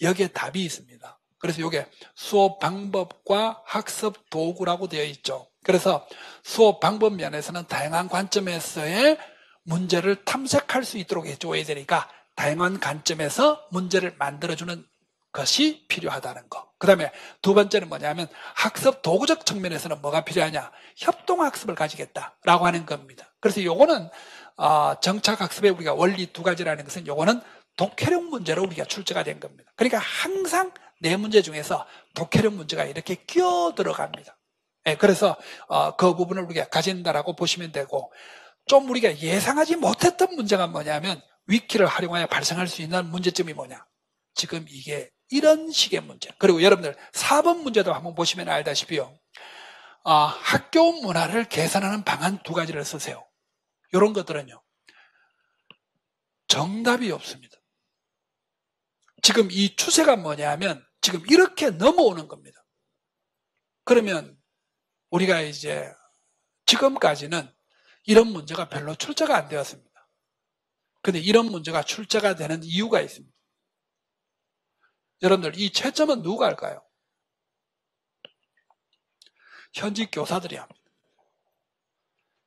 여기에 답이 있습니다. 그래서 요게 수업 방법과 학습 도구라고 되어 있죠. 그래서 수업 방법 면에서는 다양한 관점에서의 문제를 탐색할 수 있도록 해줘야 되니까 다양한 관점에서 문제를 만들어주는 것이 필요하다는 거. 그 다음에 두 번째는 뭐냐면 학습 도구적 측면에서는 뭐가 필요하냐? 협동학습을 가지겠다라고 하는 겁니다. 그래서 요거는 정착학습의 우리가 원리 두 가지라는 것은 요거는 독해력 문제로 우리가 출제가 된 겁니다. 그러니까 항상 네 문제 중에서 독해력 문제가 이렇게 끼어 들어갑니다. 그래서 그 부분을 우리가 가진다라고 보시면 되고 좀 우리가 예상하지 못했던 문제가 뭐냐면 위키를 활용하여 발생할 수 있는 문제점이 뭐냐? 지금 이게 이런 식의 문제. 그리고 여러분들 4번 문제도 한번 보시면 알다시피요. 학교 문화를 개선하는 방안 두 가지를 쓰세요. 이런 것들은요. 정답이 없습니다. 지금 이 추세가 뭐냐면 지금 이렇게 넘어오는 겁니다. 그러면 우리가 이제 지금까지는 이런 문제가 별로 출제가 안 되었습니다. 근데 이런 문제가 출제가 되는 이유가 있습니다. 여러분들, 이 채점은 누가 할까요? 현직 교사들이 합니다.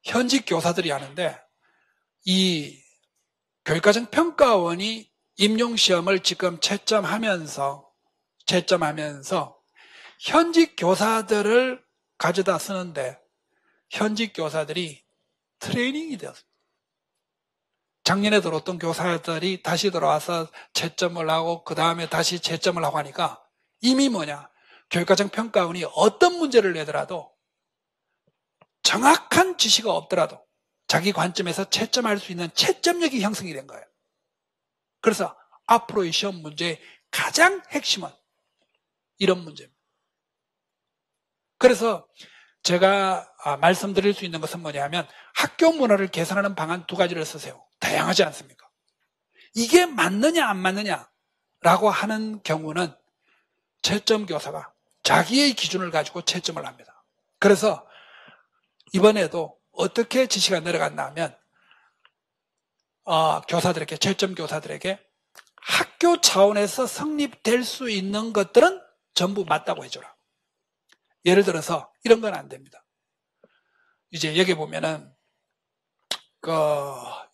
현직 교사들이 하는데, 이 교육과정평가원이 임용시험을 지금 채점하면서 현직 교사들을 가져다 쓰는데, 현직 교사들이 트레이닝이 되었습니다. 작년에 들어왔던 교사들이 다시 들어와서 채점을 하고 그 다음에 다시 채점을 하고 하니까 이미 교육과정평가원이 어떤 문제를 내더라도 정확한 지시가 없더라도 자기 관점에서 채점할 수 있는 채점력이 형성이 된 거예요. 그래서 앞으로의 시험 문제의 가장 핵심은 이런 문제입니다. 그래서 제가 말씀드릴 수 있는 것은 뭐냐면 학교 문화를 개선하는 방안 2가지를 쓰세요. 다양하지 않습니까? 이게 맞느냐 안 맞느냐라고 하는 경우는 채점 교사가 자기의 기준을 가지고 채점을 합니다. 그래서 이번에도 어떻게 지시가 내려갔나 하면 교사들에게, 채점 교사들에게 학교 차원에서 성립될 수 있는 것들은 전부 맞다고 해줘라. 예를 들어서 이런 건 안 됩니다. 이제 여기 보면은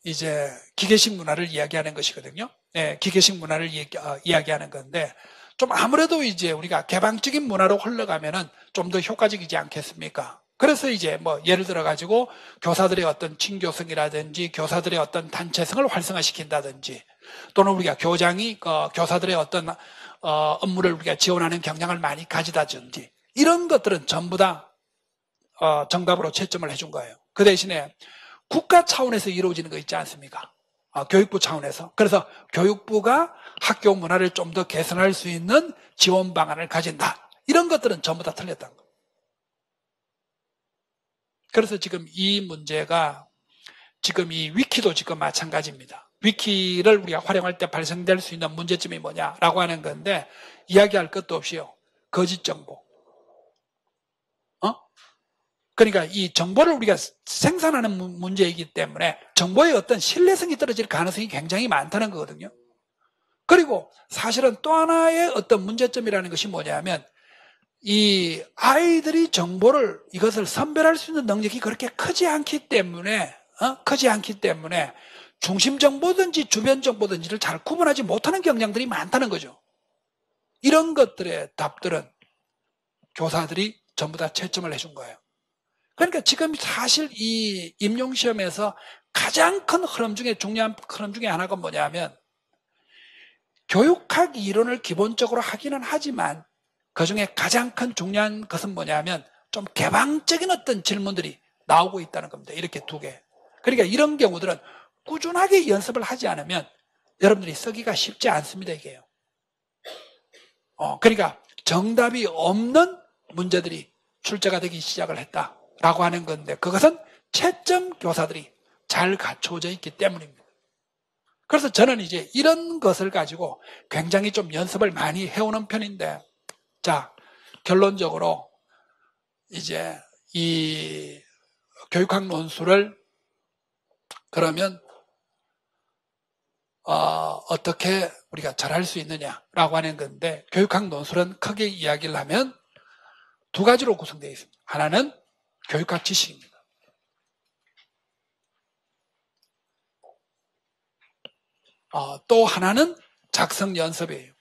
이제 기계식 문화를 이야기하는 것이거든요. 네, 기계식 문화를 이야기하는 건데 좀 아무래도 이제 우리가 개방적인 문화로 흘러가면은 좀 더 효과적이지 않겠습니까? 그래서 이제 예를 들어 가지고 교사들의 어떤 친교성이라든지 교사들의 어떤 단체성을 활성화시킨다든지 또는 우리가 교장이 교사들의 어떤 업무를 우리가 지원하는 경향을 많이 가지다든지 이런 것들은 전부 다 정답으로 채점을 해준 거예요. 그 대신에 국가 차원에서 이루어지는 거 있지 않습니까? 교육부 차원에서. 그래서 교육부가 학교 문화를 좀 더 개선할 수 있는 지원 방안을 가진다. 이런 것들은 전부 다 틀렸다는 거예요. 그래서 지금 이 문제가 지금 이 위키도 지금 마찬가지입니다. 위키를 우리가 활용할 때 발생될 수 있는 문제점이 뭐냐라고 하는 건데 이야기할 것도 없이요. 거짓 정보. 그러니까 이 정보를 우리가 생산하는 문제이기 때문에 정보의 어떤 신뢰성이 떨어질 가능성이 굉장히 많다는 거거든요. 그리고 사실은 또 하나의 어떤 문제점이라는 것이 뭐냐면 이 아이들이 이것을 선별할 수 있는 능력이 그렇게 크지 않기 때문에 중심 정보든지 주변 정보든지를 잘 구분하지 못하는 경향들이 많다는 거죠. 이런 것들의 답들은 교사들이 전부 다 채점을 해준 거예요. 그러니까 지금 사실 이 임용시험에서 가장 큰 흐름 중에 중요한 흐름 중에 하나가 뭐냐면 교육학 이론을 기본적으로 하기는 하지만 그중에 가장 큰 중요한 것은 뭐냐면 좀 개방적인 어떤 질문들이 나오고 있다는 겁니다. 이렇게 2개. 그러니까 이런 경우들은 꾸준하게 연습을 하지 않으면 여러분들이 쓰기가 쉽지 않습니다. 이게요. 그러니까 정답이 없는 문제들이 출제가 되기 시작을 했다라고 하는 건데 그것은 채점 교사들이 잘 갖춰져 있기 때문입니다. 그래서 저는 이제 이런 것을 가지고 굉장히 좀 연습을 많이 해오는 편인데 자, 결론적으로 이제 이 교육학 논술을 그러면 어떻게 우리가 잘할 수 있느냐라고 하는 건데 교육학 논술은 크게 이야기를 하면 2가지로 구성되어 있습니다. 하나는 교육학 지식입니다. 또 하나는 작성 연습이에요.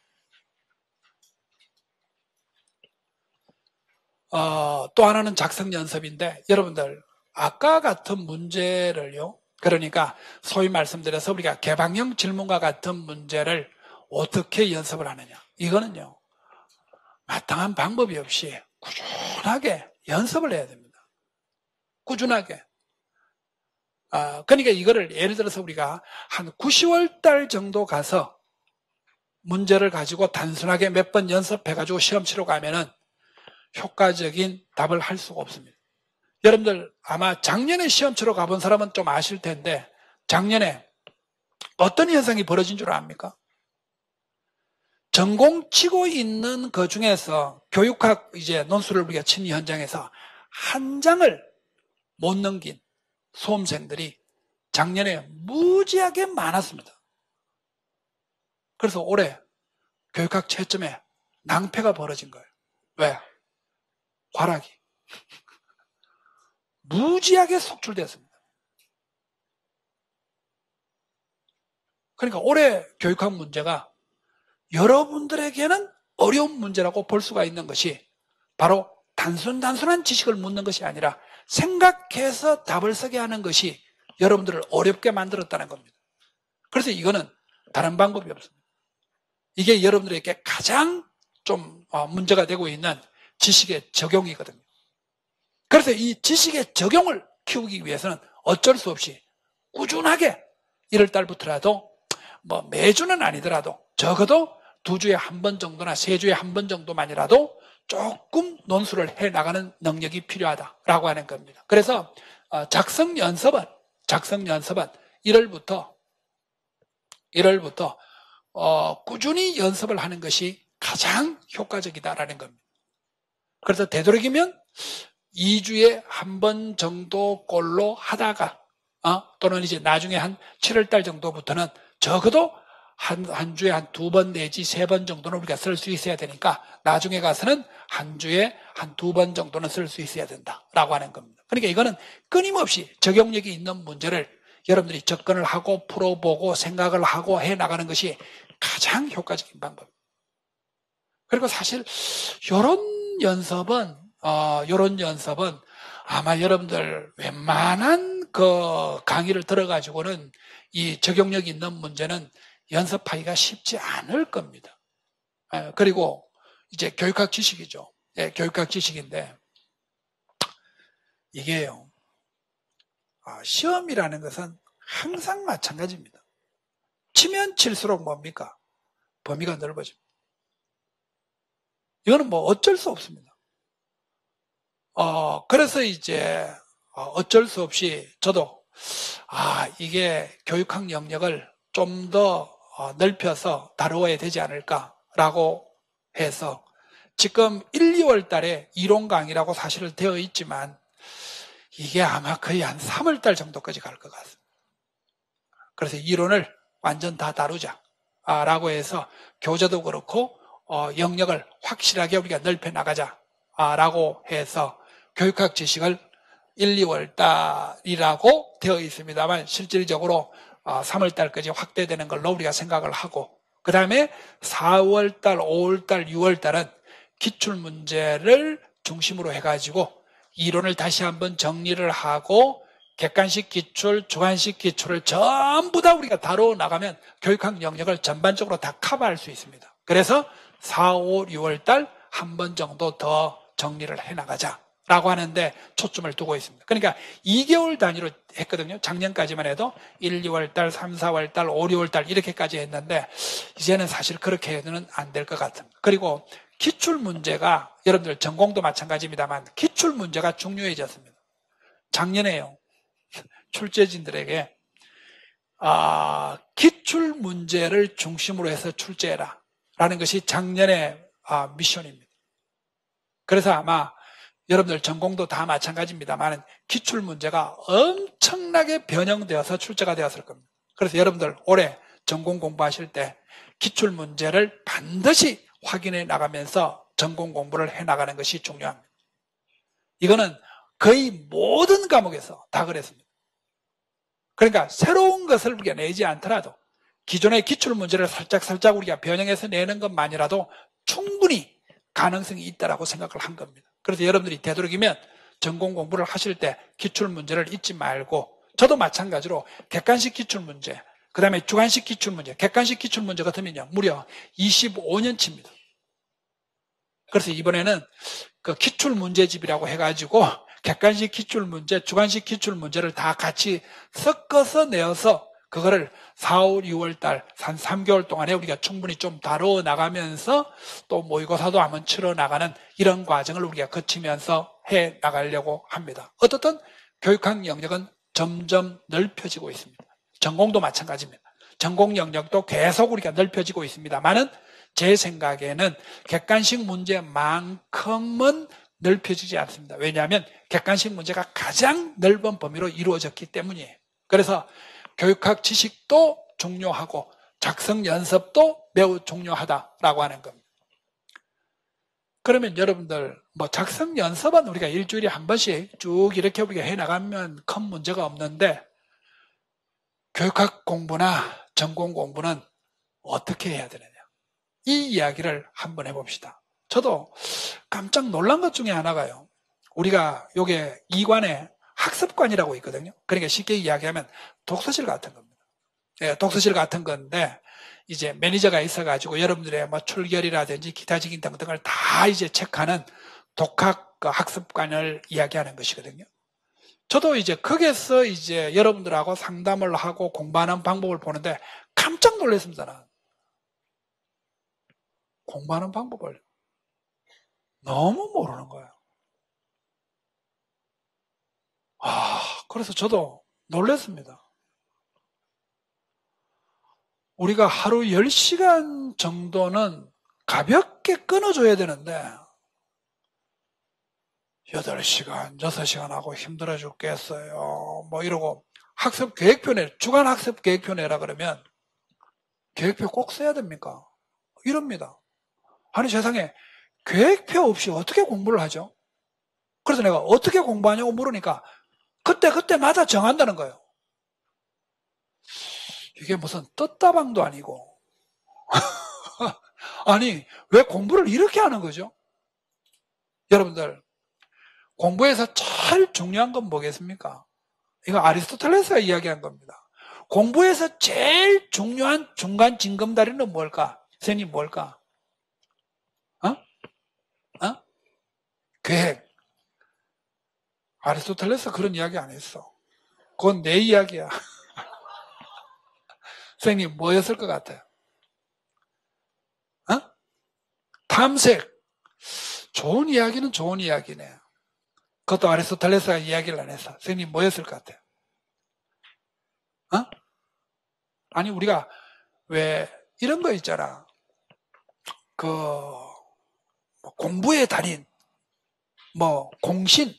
또 하나는 작성 연습인데 여러분들 아까 같은 문제를요. 그러니까 소위 말씀드려서 우리가 개방형 질문과 같은 문제를 어떻게 연습을 하느냐. 이거는요. 마땅한 방법이 없이 꾸준하게 연습을 해야 됩니다. 꾸준하게. 그러니까 이거를 예를 들어서 우리가 한 9, 10월 달 정도 가서 문제를 가지고 단순하게 몇 번 연습해가지고 시험 치러 가면은 효과적인 답을 할 수가 없습니다. 여러분들 아마 작년에 시험 치러 가본 사람은 좀 아실 텐데 작년에 어떤 현상이 벌어진 줄 압니까? 전공 치고 있는 그 중에서 교육학 이제 논술을 우리가 치는 현장에서 한 장을 못 넘긴 수험생들이 작년에 무지하게 많았습니다. 그래서 올해 교육학 채점에 낭패가 벌어진 거예요. 왜? 과락이 무지하게 속출됐습니다. 그러니까 올해 교육학 문제가 여러분들에게는 어려운 문제라고 볼 수가 있는 것이 바로 단순한 지식을 묻는 것이 아니라 생각해서 답을 쓰게 하는 것이 여러분들을 어렵게 만들었다는 겁니다. 그래서 이거는 다른 방법이 없습니다. 이게 여러분들에게 가장 좀 문제가 되고 있는 지식의 적용이거든요. 그래서 이 지식의 적용을 키우기 위해서는 어쩔 수 없이 꾸준하게 1월달부터라도 뭐 매주는 아니더라도 적어도 2주에 한 번 정도나 3주에 한 번 정도만이라도 조금 논술을 해나가는 능력이 필요하다라고 하는 겁니다. 그래서 작성 연습은 1월부터 꾸준히 연습을 하는 것이 가장 효과적이다라는 겁니다. 그래서 되도록이면 2주에 한 번 정도 꼴로 하다가 또는 이제 나중에 한 7월달 정도부터는 적어도 한 주에 한 2번 내지 3번 정도는 우리가 쓸 수 있어야 되니까 나중에 가서는 한 주에 한 2번 정도는 쓸 수 있어야 된다라고 하는 겁니다. 그러니까 이거는 끊임없이 적용력이 있는 문제를 여러분들이 접근을 하고 풀어보고 생각을 하고 해나가는 것이 가장 효과적인 방법입니다. 그리고 사실 이런 연습은 아마 여러분들 웬만한 그 강의를 들어가지고는 이 적용력 있는 문제는 연습하기가 쉽지 않을 겁니다. 그리고 이제 교육학 지식이죠. 교육학 지식인데 이게요. 시험이라는 것은 항상 마찬가지입니다. 치면 칠수록 뭡니까? 범위가 넓어집니다. 이거는 뭐 어쩔 수 없습니다. 그래서 이제 어쩔 수 없이 저도 이게 교육학 영역을 좀 더 넓혀서 다루어야 되지 않을까라고 해서 지금 1, 2월 달에 이론 강의라고 사실은 되어 있지만 이게 아마 거의 한 3월 달 정도까지 갈 것 같습니다. 그래서 이론을 완전 다 다루자라고 해서 교재도 그렇고 영역을 확실하게 우리가 넓혀 나가자라고 해서 교육학 지식을 1, 2월 달이라고 되어 있습니다만 실질적으로 3월 달까지 확대되는 걸로 우리가 생각을 하고 그 다음에 4월 달, 5월 달, 6월 달은 기출문제를 중심으로 해가지고 이론을 다시 한번 정리를 하고 객관식 기출, 주관식 기출을 전부 다 우리가 다루어 나가면 교육학 영역을 전반적으로 다 커버할 수 있습니다. 그래서 4, 5, 6월 달 한 번 정도 더 정리를 해나가자 라고 하는데 초점을 두고 있습니다. 그러니까 2개월 단위로 했거든요. 작년까지만 해도 1, 2월 달, 3, 4월 달, 5, 6월 달 이렇게까지 했는데 이제는 사실 그렇게 해서는 안 될 것 같습니다. 그리고 기출문제가 여러분들 전공도 마찬가지입니다만 기출문제가 중요해졌습니다. 작년에요. 출제진들에게 기출문제를 중심으로 해서 출제해라 라는 것이 작년의 미션입니다. 그래서 아마 여러분들 전공도 다 마찬가지입니다만 기출문제가 엄청나게 변형되어서 출제가 되었을 겁니다. 그래서 여러분들 올해 전공 공부하실 때 기출문제를 반드시 확인해 나가면서 전공 공부를 해나가는 것이 중요합니다. 이거는 거의 모든 과목에서 다 그랬습니다. 그러니까 새로운 것을 우리가 내지 않더라도 기존의 기출문제를 살짝 우리가 변형해서 내는 것만이라도 충분히 가능성이 있다라고 생각을 한 겁니다. 그래서 여러분들이 되도록이면 전공 공부를 하실 때 기출문제를 잊지 말고 저도 마찬가지로 객관식 기출문제, 그 다음에 주관식 기출문제, 객관식 기출문제 같으면요 무려 25년치입니다. 그래서 이번에는 그 기출문제집이라고 해가지고 객관식 기출문제, 주관식 기출문제를 다 같이 섞어서 내어서 그거를 4, 5, 6월 달 한 3개월 동안에 우리가 충분히 좀 다루어 나가면서 또 모의고사도 한번 치러 나가는 이런 과정을 우리가 거치면서 해 나가려고 합니다. 어떻든 교육학 영역은 점점 넓혀지고 있습니다. 전공도 마찬가지입니다. 전공 영역도 계속 우리가 넓혀지고 있습니다만은 제 생각에는 객관식 문제만큼은 넓혀지지 않습니다. 왜냐하면 객관식 문제가 가장 넓은 범위로 이루어졌기 때문이에요. 그래서 교육학 지식도 중요하고 작성 연습도 매우 중요하다라고 하는 겁니다. 그러면 여러분들 뭐 작성 연습은 우리가 일주일에 한 번씩 쭉 이렇게 우리가 해나가면 큰 문제가 없는데 교육학 공부나 전공 공부는 어떻게 해야 되느냐, 이 이야기를 한번 해봅시다. 저도 깜짝 놀란 것 중에 하나가요, 우리가 요게 이관에 학습관이라고 있거든요. 그러니까 쉽게 이야기하면 독서실 같은 겁니다. 예, 독서실 같은 건데 이제 매니저가 있어가지고 여러분들의 뭐 출결이라든지 기타적인 등등을 다 이제 체크하는 독학 학습관을 이야기하는 것이거든요. 저도 이제 거기에서 이제 여러분들하고 상담을 하고 공부하는 방법을 보는데 깜짝 놀랐습니다. 나는. 공부하는 방법을 너무 모르는 거예요. 그래서 저도 놀랐습니다. 우리가 하루 10시간 정도는 가볍게 끊어줘야 되는데 8시간, 6시간 하고 힘들어 죽겠어요. 뭐 이러고 학습 계획표 내, 주간 학습 계획표 내라 그러면 계획표 꼭 써야 됩니까? 이럽니다. 아니 세상에 계획표 없이 어떻게 공부를 하죠? 그래서 내가 어떻게 공부하냐고 물으니까 그때마다 정한다는 거예요. 이게 무슨 떴다방도 아니고 아니 왜 공부를 이렇게 하는 거죠? 여러분들 공부에서 제일 중요한 건 뭐겠습니까? 이거 아리스토텔레스가 이야기한 겁니다. 공부에서 제일 중요한 중간 징검다리는 뭘까? 선생님 뭘까? 계획. 아리스토텔레스 그런 이야기 안 했어. 그건 내 이야기야. 선생님 뭐였을 것 같아요? 탐색. 좋은 이야기는 좋은 이야기네. 그것도 아리스토텔레스가 이야기를 안 했어. 선생님 뭐였을 것 같아요? 아니 우리가 왜 이런 거 있잖아. 공부의 달인, 뭐 공신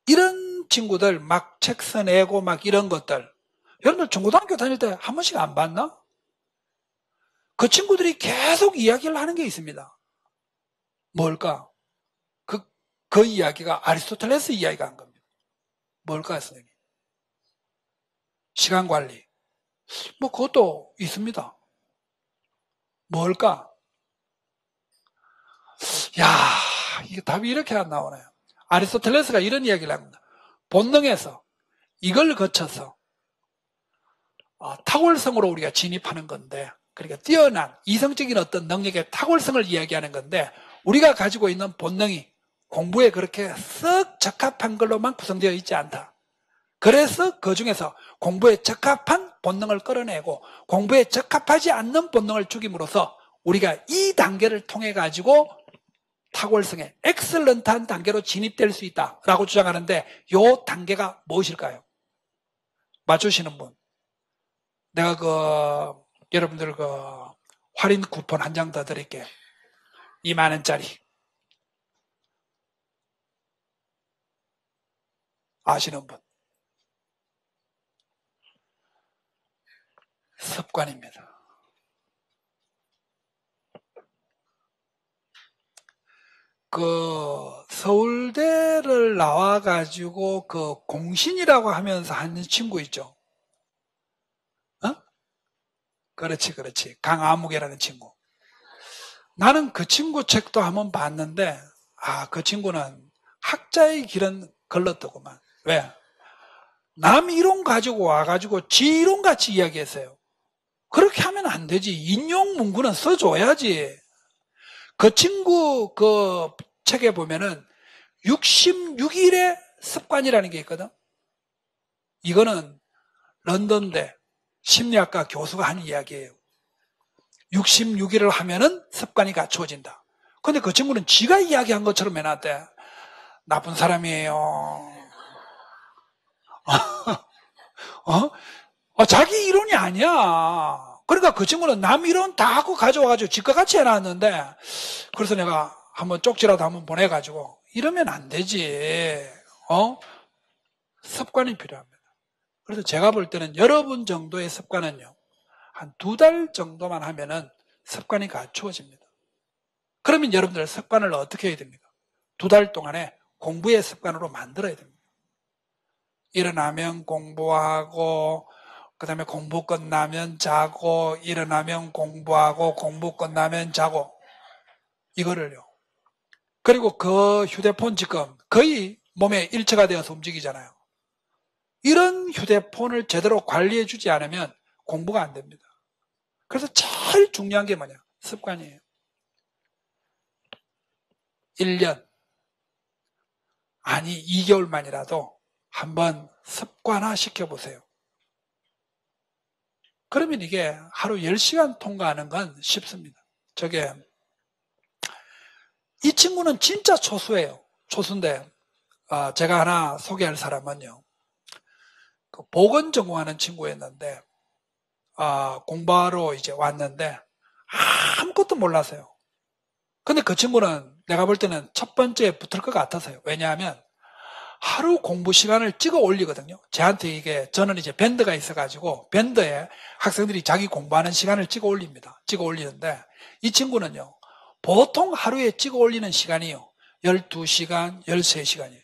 이런 친구들 막 책 써내고 막 이런 것들 여러분들 중고등학교 다닐 때 한 번씩 안 봤나? 그 친구들이 계속 이야기를 하는 게 있습니다. 뭘까? 그 이야기가 아리스토텔레스 이야기가 한 겁니다. 뭘까요, 선생님? 시간 관리. 뭐 그것도 있습니다. 뭘까? 야, 이게 답이 이렇게 안 나오네요. 아리스토텔레스가 이런 이야기를 합니다. 본능에서 이걸 거쳐서 탁월성으로 우리가 진입하는 건데, 그러니까 뛰어난 이성적인 어떤 능력의 탁월성을 이야기하는 건데, 우리가 가지고 있는 본능이 공부에 그렇게 썩 적합한 걸로만 구성되어 있지 않다. 그래서 그 중에서 공부에 적합한 본능을 끌어내고 공부에 적합하지 않는 본능을 죽임으로써 우리가 이 단계를 통해 가지고 탁월성의 엑셀런트한 단계로 진입될 수 있다라고 주장하는데, 이 단계가 무엇일까요? 맞추시는 분. 내가 여러분들 할인 쿠폰 한 장 더 드릴게요. 20,000원짜리. 아시는 분? 습관입니다. 서울대를 나와가지고 공신이라고 하면서 하는 친구 있죠? 그렇지. 강아무개라는 친구. 나는 그 친구 책도 한번 봤는데, 그 친구는 학자의 길은 걸렀더구만. 왜? 남 이론 가지고 와가지고 지 이론 같이 이야기했어요. 그렇게 하면 안 되지. 인용 문구는 써줘야지. 그 친구 책에 보면은 66일의 습관이라는 게 있거든. 이거는 런던대 심리학과 교수가 한 이야기예요. 66일을 하면은 습관이 갖추어진다. 근데 그 친구는 지가 이야기한 것처럼 해놨대. 나쁜 사람이에요. 자기 이론이 아니야. 그러니까 그 친구는 남 이론 다 하고 가져와가지고 지가 같이 해놨는데, 그래서 내가 한번 쪽지라도 한번 보내가지고 이러면 안 되지. 습관이 필요합니다. 그래서 제가 볼 때는 여러분 정도의 습관은요, 한 2달 정도만 하면은 습관이 갖추어집니다. 그러면 여러분들 습관을 어떻게 해야 됩니까? 2달 동안에 공부의 습관으로 만들어야 됩니다. 일어나면 공부하고, 그 다음에 공부 끝나면 자고, 일어나면 공부하고, 공부 끝나면 자고, 이거를요. 그리고 그 휴대폰 지금 거의 몸에 일체가 되어서 움직이잖아요. 이런 휴대폰을 제대로 관리해 주지 않으면 공부가 안 됩니다. 그래서 제일 중요한 게 뭐냐? 습관이에요. 1년, 아니 2개월만이라도 한번 습관화 시켜보세요. 그러면 이게 하루 10시간 통과하는 건 쉽습니다. 이 친구는 진짜 초수예요. 초수인데 제가 하나 소개할 사람은요, 그 보건 전공하는 친구였는데 공부하러 이제 왔는데 아무것도 몰랐어요. 근데 그 친구는 내가 볼 때는 첫 번째에 붙을 것 같아서요. 왜냐하면 하루 공부 시간을 찍어 올리거든요. 저는 이제 밴드가 있어가지고 밴드에 학생들이 자기 공부하는 시간을 찍어 올립니다. 찍어 올리는데 이 친구는요, 보통 하루에 찍어 올리는 시간이요, 12시간, 13시간이에요.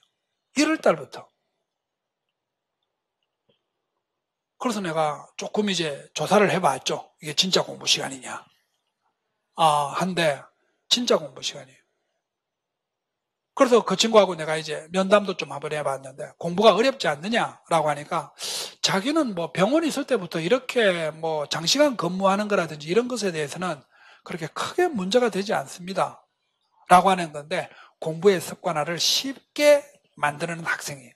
1월달부터. 그래서 내가 조금 이제 조사를 해봤죠. 이게 진짜 공부 시간이냐. 한데 진짜 공부 시간이에요. 그래서 그 친구하고 내가 이제 면담도 좀 한번 해봤는데, 공부가 어렵지 않느냐라고 하니까 자기는 뭐 병원에 있을 때부터 이렇게 뭐 장시간 근무하는 거라든지 이런 것에 대해서는 그렇게 크게 문제가 되지 않습니다 라고 하는 건데, 공부의 습관화를 쉽게 만드는 학생이에요.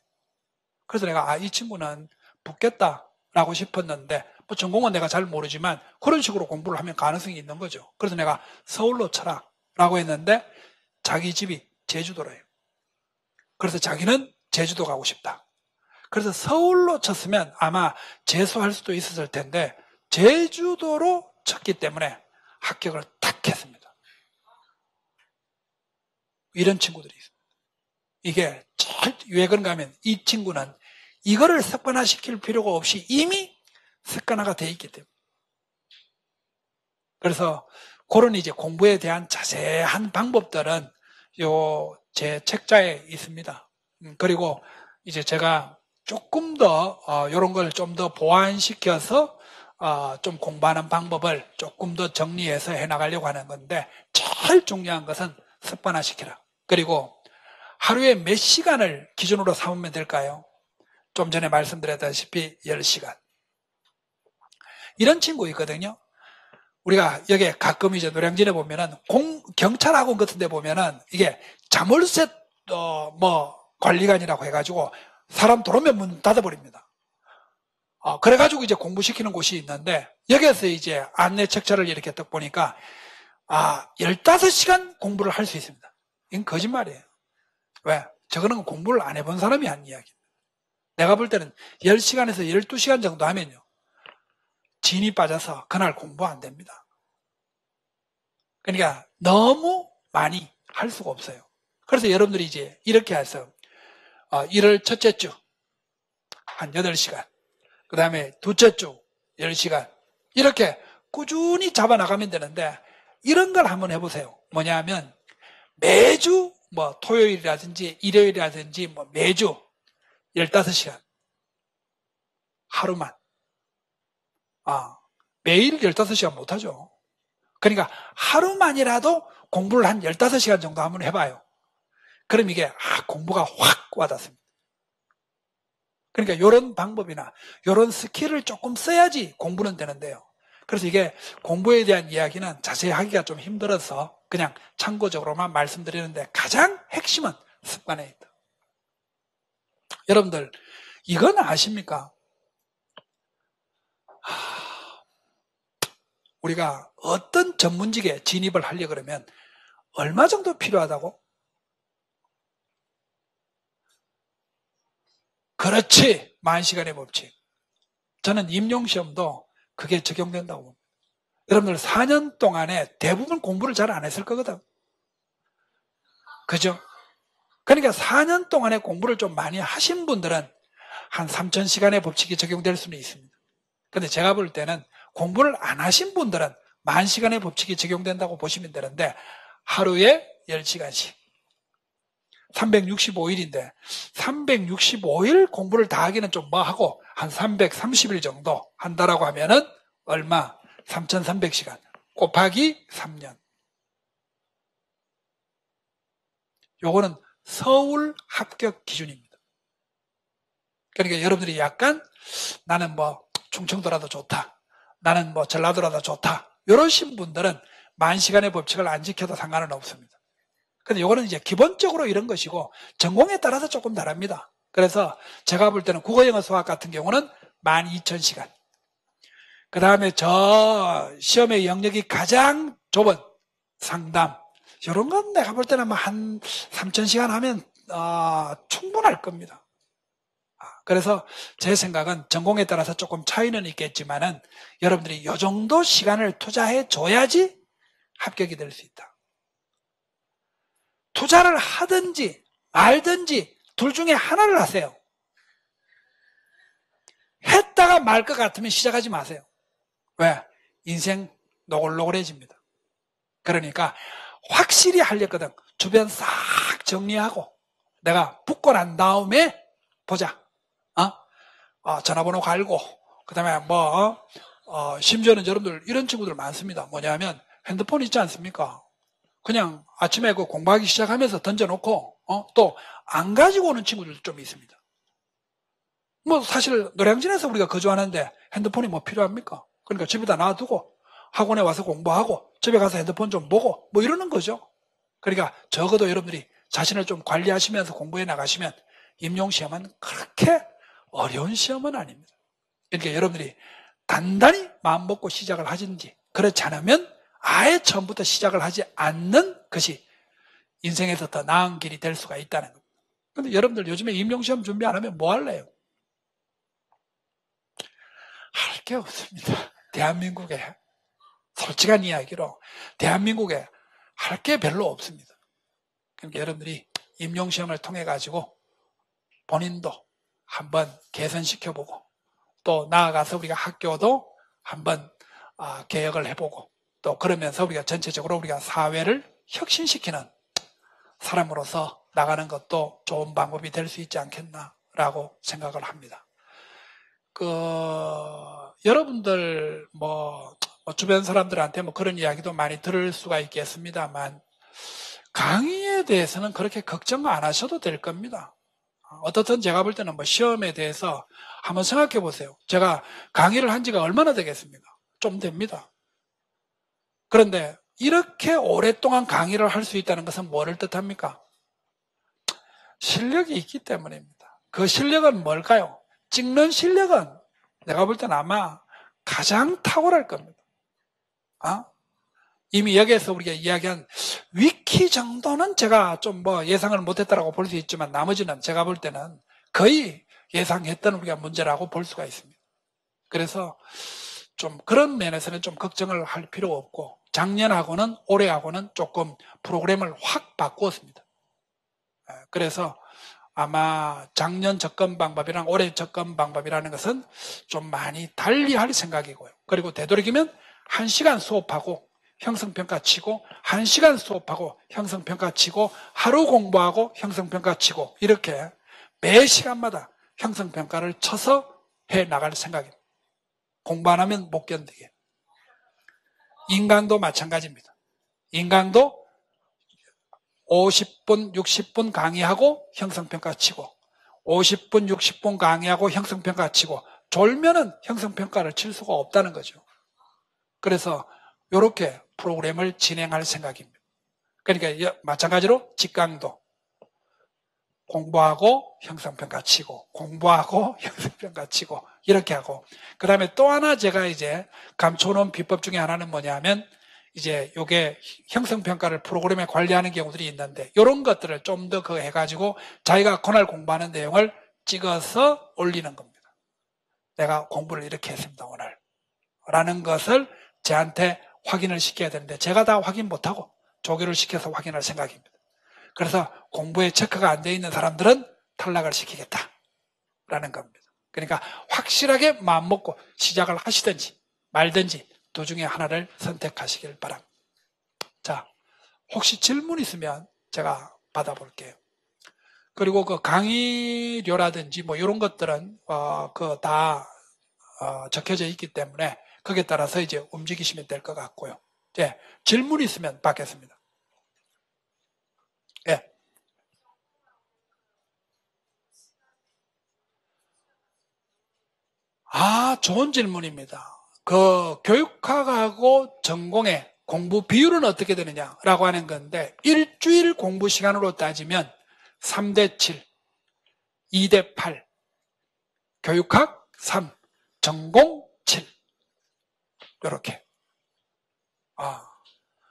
그래서 내가 이 친구는 붙겠다라고 싶었는데, 뭐 전공은 내가 잘 모르지만 그런 식으로 공부를 하면 가능성이 있는 거죠. 그래서 내가 서울로 쳐라 라고 했는데 자기 집이 제주도래요. 그래서 자기는 제주도 가고 싶다. 그래서 서울로 쳤으면 아마 재수할 수도 있었을 텐데 제주도로 쳤기 때문에 합격을 딱 했습니다. 이런 친구들이 있습니다. 이게 왜 그런가 하면 이 친구는 이거를 습관화시킬 필요가 없이 이미 습관화가 돼 있기 때문에. 그래서 그런 이제 공부에 대한 자세한 방법들은 제 책자에 있습니다. 그리고 이제 제가 조금 더 이런 걸 좀 더 보완시켜서 좀 공부하는 방법을 조금 더 정리해서 해나가려고 하는 건데, 제일 중요한 것은 습관화시키라. 그리고 하루에 몇 시간을 기준으로 삼으면 될까요? 좀 전에 말씀드렸다시피 10시간. 이런 친구 있거든요. 우리가 여기 가끔 이제 노량진에 보면은 경찰학원 같은 데 보면은 이게 자물쇠 관리관이라고 해가지고 사람 들어오면 문 닫아버립니다. 그래가지고 이제 공부시키는 곳이 있는데, 여기에서 이제 안내 책자를 이렇게 딱 보니까 15시간 공부를 할 수 있습니다. 이건 거짓말이에요. 왜? 저거는 공부를 안 해본 사람이 한 이야기입니다. 내가 볼 때는 10시간에서 12시간 정도 하면요, 진이 빠져서 그날 공부 안 됩니다. 그러니까 너무 많이 할 수가 없어요. 그래서 여러분들이 이제 이렇게 해서 1월 첫째 주 한 8시간, 그 다음에 둘째 주 10시간, 이렇게 꾸준히 잡아나가면 되는데, 이런 걸 한번 해보세요. 뭐냐 하면 매주 뭐 토요일이라든지 일요일이라든지 뭐 매주 15시간 하루만. 매일 15시간 못하죠. 그러니까 하루만이라도 공부를 한 15시간 정도 한번 해봐요. 그럼 이게 공부가 확 와닿습니다. 그러니까 이런 방법이나 이런 스킬을 조금 써야지 공부는 되는데요. 그래서 이게 공부에 대한 이야기는 자세히 하기가 좀 힘들어서 그냥 참고적으로만 말씀드리는데, 가장 핵심은 습관에 있다. 여러분들 이건 아십니까? 우리가 어떤 전문직에 진입을 하려고 그러면 얼마 정도 필요하다고? 그렇지, 만시간의 법칙. 저는 임용시험도 그게 적용된다고 봅니다. 여러분들 4년 동안에 대부분 공부를 잘 안 했을 거거든. 그죠? 그러니까 4년 동안에 공부를 좀 많이 하신 분들은 한 3,000시간의 법칙이 적용될 수는 있습니다. 근데 제가 볼 때는 공부를 안 하신 분들은 10,000시간의 법칙이 적용된다고 보시면 되는데 하루에 10시간씩 365일인데 365일 공부를 다 하기는 좀 뭐하고 한 330일 정도 한다라고 하면은 얼마? 3,300시간 곱하기 3년. 요거는 서울 합격 기준입니다. 그러니까 여러분들이 약간 나는 뭐 충청도라도 좋다, 나는 뭐 전라도라도 좋다, 이러신 분들은 10,000시간의 법칙을 안 지켜도 상관은 없습니다. 근데 요거는 이제 기본적으로 이런 것이고 전공에 따라서 조금 다릅니다. 그래서 제가 볼 때는 국어, 영어, 수학 같은 경우는 12,000시간. 그 다음에 저 시험의 영역이 가장 좁은 상담, 이런 건 내가 볼 때는 한 3,000시간 하면 충분할 겁니다. 그래서 제 생각은 전공에 따라서 조금 차이는 있겠지만은 여러분들이 이 정도 시간을 투자해 줘야지 합격이 될 수 있다. 투자를 하든지 말든지 둘 중에 하나를 하세요. 했다가 말 것 같으면 시작하지 마세요. 왜? 인생 노골노골해집니다. 그러니까 확실히 하려거든 주변 싹 정리하고 내가 붙고 난 다음에 보자. 전화번호 갈고 그 다음에 심지어는 여러분들 이런 친구들 많습니다. 뭐냐면 핸드폰 있지 않습니까? 그냥 아침에 그 공부하기 시작하면서 던져놓고 또 안 가지고 오는 친구들도 좀 있습니다. 뭐 사실 노량진에서 우리가 거주하는데 핸드폰이 뭐 필요합니까? 그러니까 집에다 놔두고 학원에 와서 공부하고 집에 가서 핸드폰 좀 보고 뭐 이러는 거죠. 그러니까 적어도 여러분들이 자신을 좀 관리하시면서 공부해 나가시면 임용시험은 그렇게 어려운 시험은 아닙니다. 그러니까 여러분들이 단단히 마음 먹고 시작을 하든지 그렇지 않으면 아예 처음부터 시작을 하지 않는 것이 인생에서 더 나은 길이 될 수가 있다는 겁니다. 근데 여러분들 요즘에 임용시험 준비 안 하면 뭐 할래요? 할 게 없습니다. 대한민국에 솔직한 이야기로 대한민국에 할 게 별로 없습니다. 그러니까 여러분들이 임용시험을 통해 가지고 본인도 한번 개선시켜보고 또 나아가서 우리가 학교도 한번 개혁을 해보고 또 그러면서 우리가 전체적으로 우리가 사회를 혁신시키는 사람으로서 나가는 것도 좋은 방법이 될 수 있지 않겠나라고 생각을 합니다. 여러분들 주변 사람들한테 그런 이야기도 많이 들을 수가 있겠습니다만 강의에 대해서는 그렇게 걱정 안 하셔도 될 겁니다. 어떻든 제가 볼 때는 시험에 대해서 한번 생각해 보세요. 제가 강의를 한 지가 얼마나 되겠습니까? 좀 됩니다. 그런데 이렇게 오랫동안 강의를 할 수 있다는 것은 뭐를 뜻합니까? 실력이 있기 때문입니다. 그 실력은 뭘까요? 찍는 실력은 내가 볼 때는 아마 가장 탁월할 겁니다. 이미 여기에서 우리가 이야기한 위키 정도는 제가 좀 예상을 못했다라고 볼 수 있지만 나머지는 제가 볼 때는 거의 예상했던 우리가 문제라고 볼 수가 있습니다. 그래서 좀 그런 면에서는 좀 걱정을 할 필요가 없고 작년하고는 올해하고는 조금 프로그램을 확 바꾸었습니다. 그래서 아마 작년 접근 방법이랑 올해 접근 방법이라는 것은 좀 많이 달리할 생각이고요. 그리고 되도록이면 1시간 수업하고 형성평가 치고 1시간 수업하고 형성평가 치고 하루 공부하고 형성평가 치고 이렇게 매 시간마다 형성평가를 쳐서 해 나갈 생각입니다. 공부 안 하면 못 견디게. 인강도 마찬가지입니다. 인강도 50분, 60분 강의하고 형성평가 치고 50분, 60분 강의하고 형성평가 치고 졸면은 형성평가를 칠 수가 없다는 거죠. 그래서 이렇게 프로그램을 진행할 생각입니다. 그러니까 마찬가지로 직강도 공부하고 형성평가 치고 공부하고 형성평가 치고 이렇게 하고 그 다음에 또 하나 제가 이제 감춰놓은 비법 중에 하나는 뭐냐면 이제 요게 형성평가를 프로그램에 관리하는 경우들이 있는데 이런 것들을 좀 더 해가지고 자기가 그날 공부하는 내용을 찍어서 올리는 겁니다. 내가 공부를 이렇게 했습니다 오늘 라는 것을 저한테 확인을 시켜야 되는데 제가 다 확인 못하고 조교를 시켜서 확인할 생각입니다. 그래서 공부에 체크가 안 돼 있는 사람들은 탈락을 시키겠다라는 겁니다. 그러니까 확실하게 마음먹고 시작을 하시든지 말든지 두 중에 하나를 선택하시길 바랍니다. 자, 혹시 질문 있으면 제가 받아볼게요. 그리고 그 강의료라든지 뭐 이런 것들은 다 적혀져 있기 때문에 거기에 따라서 이제 움직이시면 될 것 같고요. 예, 질문 있으면 받겠습니다. 예. 좋은 질문입니다. 그 교육학하고 전공의 공부 비율은 어떻게 되느냐라고 하는 건데, 일주일 공부 시간으로 따지면 3대7, 2대8, 교육학 3, 전공 7. 이렇게.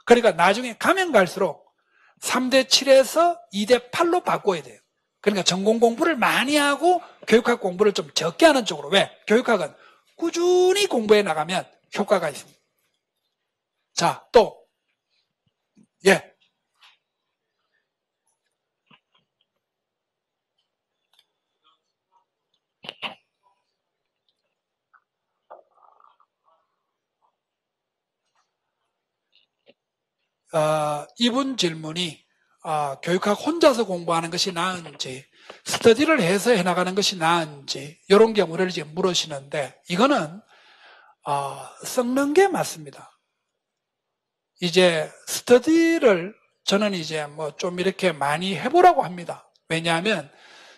그러니까 나중에 가면 갈수록 3대7에서 2대8로 바꿔야 돼요. 그러니까 전공 공부를 많이 하고 교육학 공부를 좀 적게 하는 쪽으로. 왜? 교육학은 꾸준히 공부해 나가면 효과가 있습니다. 자, 또, 예. 이분 질문이 교육학 혼자서 공부하는 것이 나은지 스터디를 해서 해나가는 것이 나은지 이런 경우를 이제 물으시는데, 이거는 섞는 게 맞습니다. 이제 스터디를 저는 이제 뭐 좀 이렇게 많이 해보라고 합니다. 왜냐하면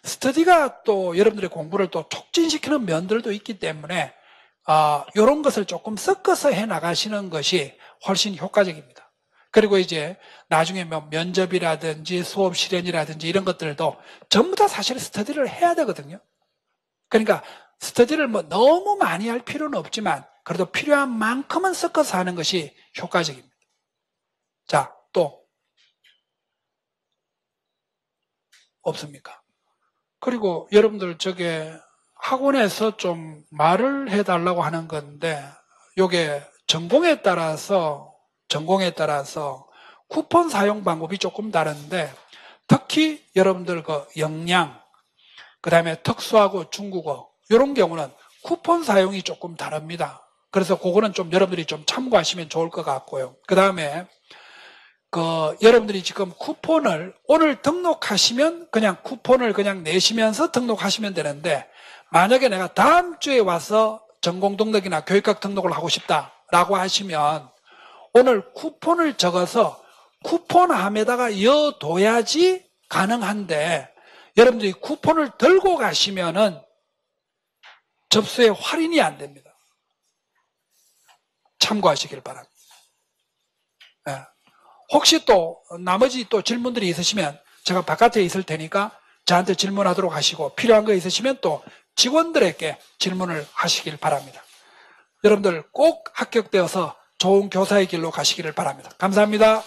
스터디가 또 여러분들의 공부를 또 촉진시키는 면들도 있기 때문에 이런 것을 조금 섞어서 해나가시는 것이 훨씬 효과적입니다. 그리고 이제 나중에 뭐 면접이라든지 수업 실현이라든지 이런 것들도 전부 다 사실 스터디를 해야 되거든요. 그러니까 스터디를 뭐 너무 많이 할 필요는 없지만 그래도 필요한 만큼은 섞어서 하는 것이 효과적입니다. 자, 또 없습니까? 그리고 여러분들 저게 학원에서 좀 말을 해달라고 하는 건데, 요게 전공에 따라서 쿠폰 사용 방법이 조금 다른데, 특히 여러분들 그 영양, 그 다음에 특수하고 중국어 이런 경우는 쿠폰 사용이 조금 다릅니다. 그래서 그거는 좀 여러분들이 좀 참고하시면 좋을 것 같고요. 그 다음에 여러분들이 지금 쿠폰을 오늘 등록하시면 그냥 쿠폰을 그냥 내시면서 등록하시면 되는데, 만약에 내가 다음 주에 와서 전공 등록이나 교육학 등록을 하고 싶다라고 하시면 오늘 쿠폰을 적어서 쿠폰함에다가 이어둬야지 가능한데, 여러분들이 쿠폰을 들고 가시면은 접수에 할인이 안 됩니다. 참고하시길 바랍니다. 네. 혹시 또 나머지 또 질문들이 있으시면 제가 바깥에 있을 테니까 저한테 질문하도록 하시고, 필요한 거 있으시면 또 직원들에게 질문을 하시길 바랍니다. 여러분들 꼭 합격되어서 좋은 교사의 길로 가시기를 바랍니다. 감사합니다.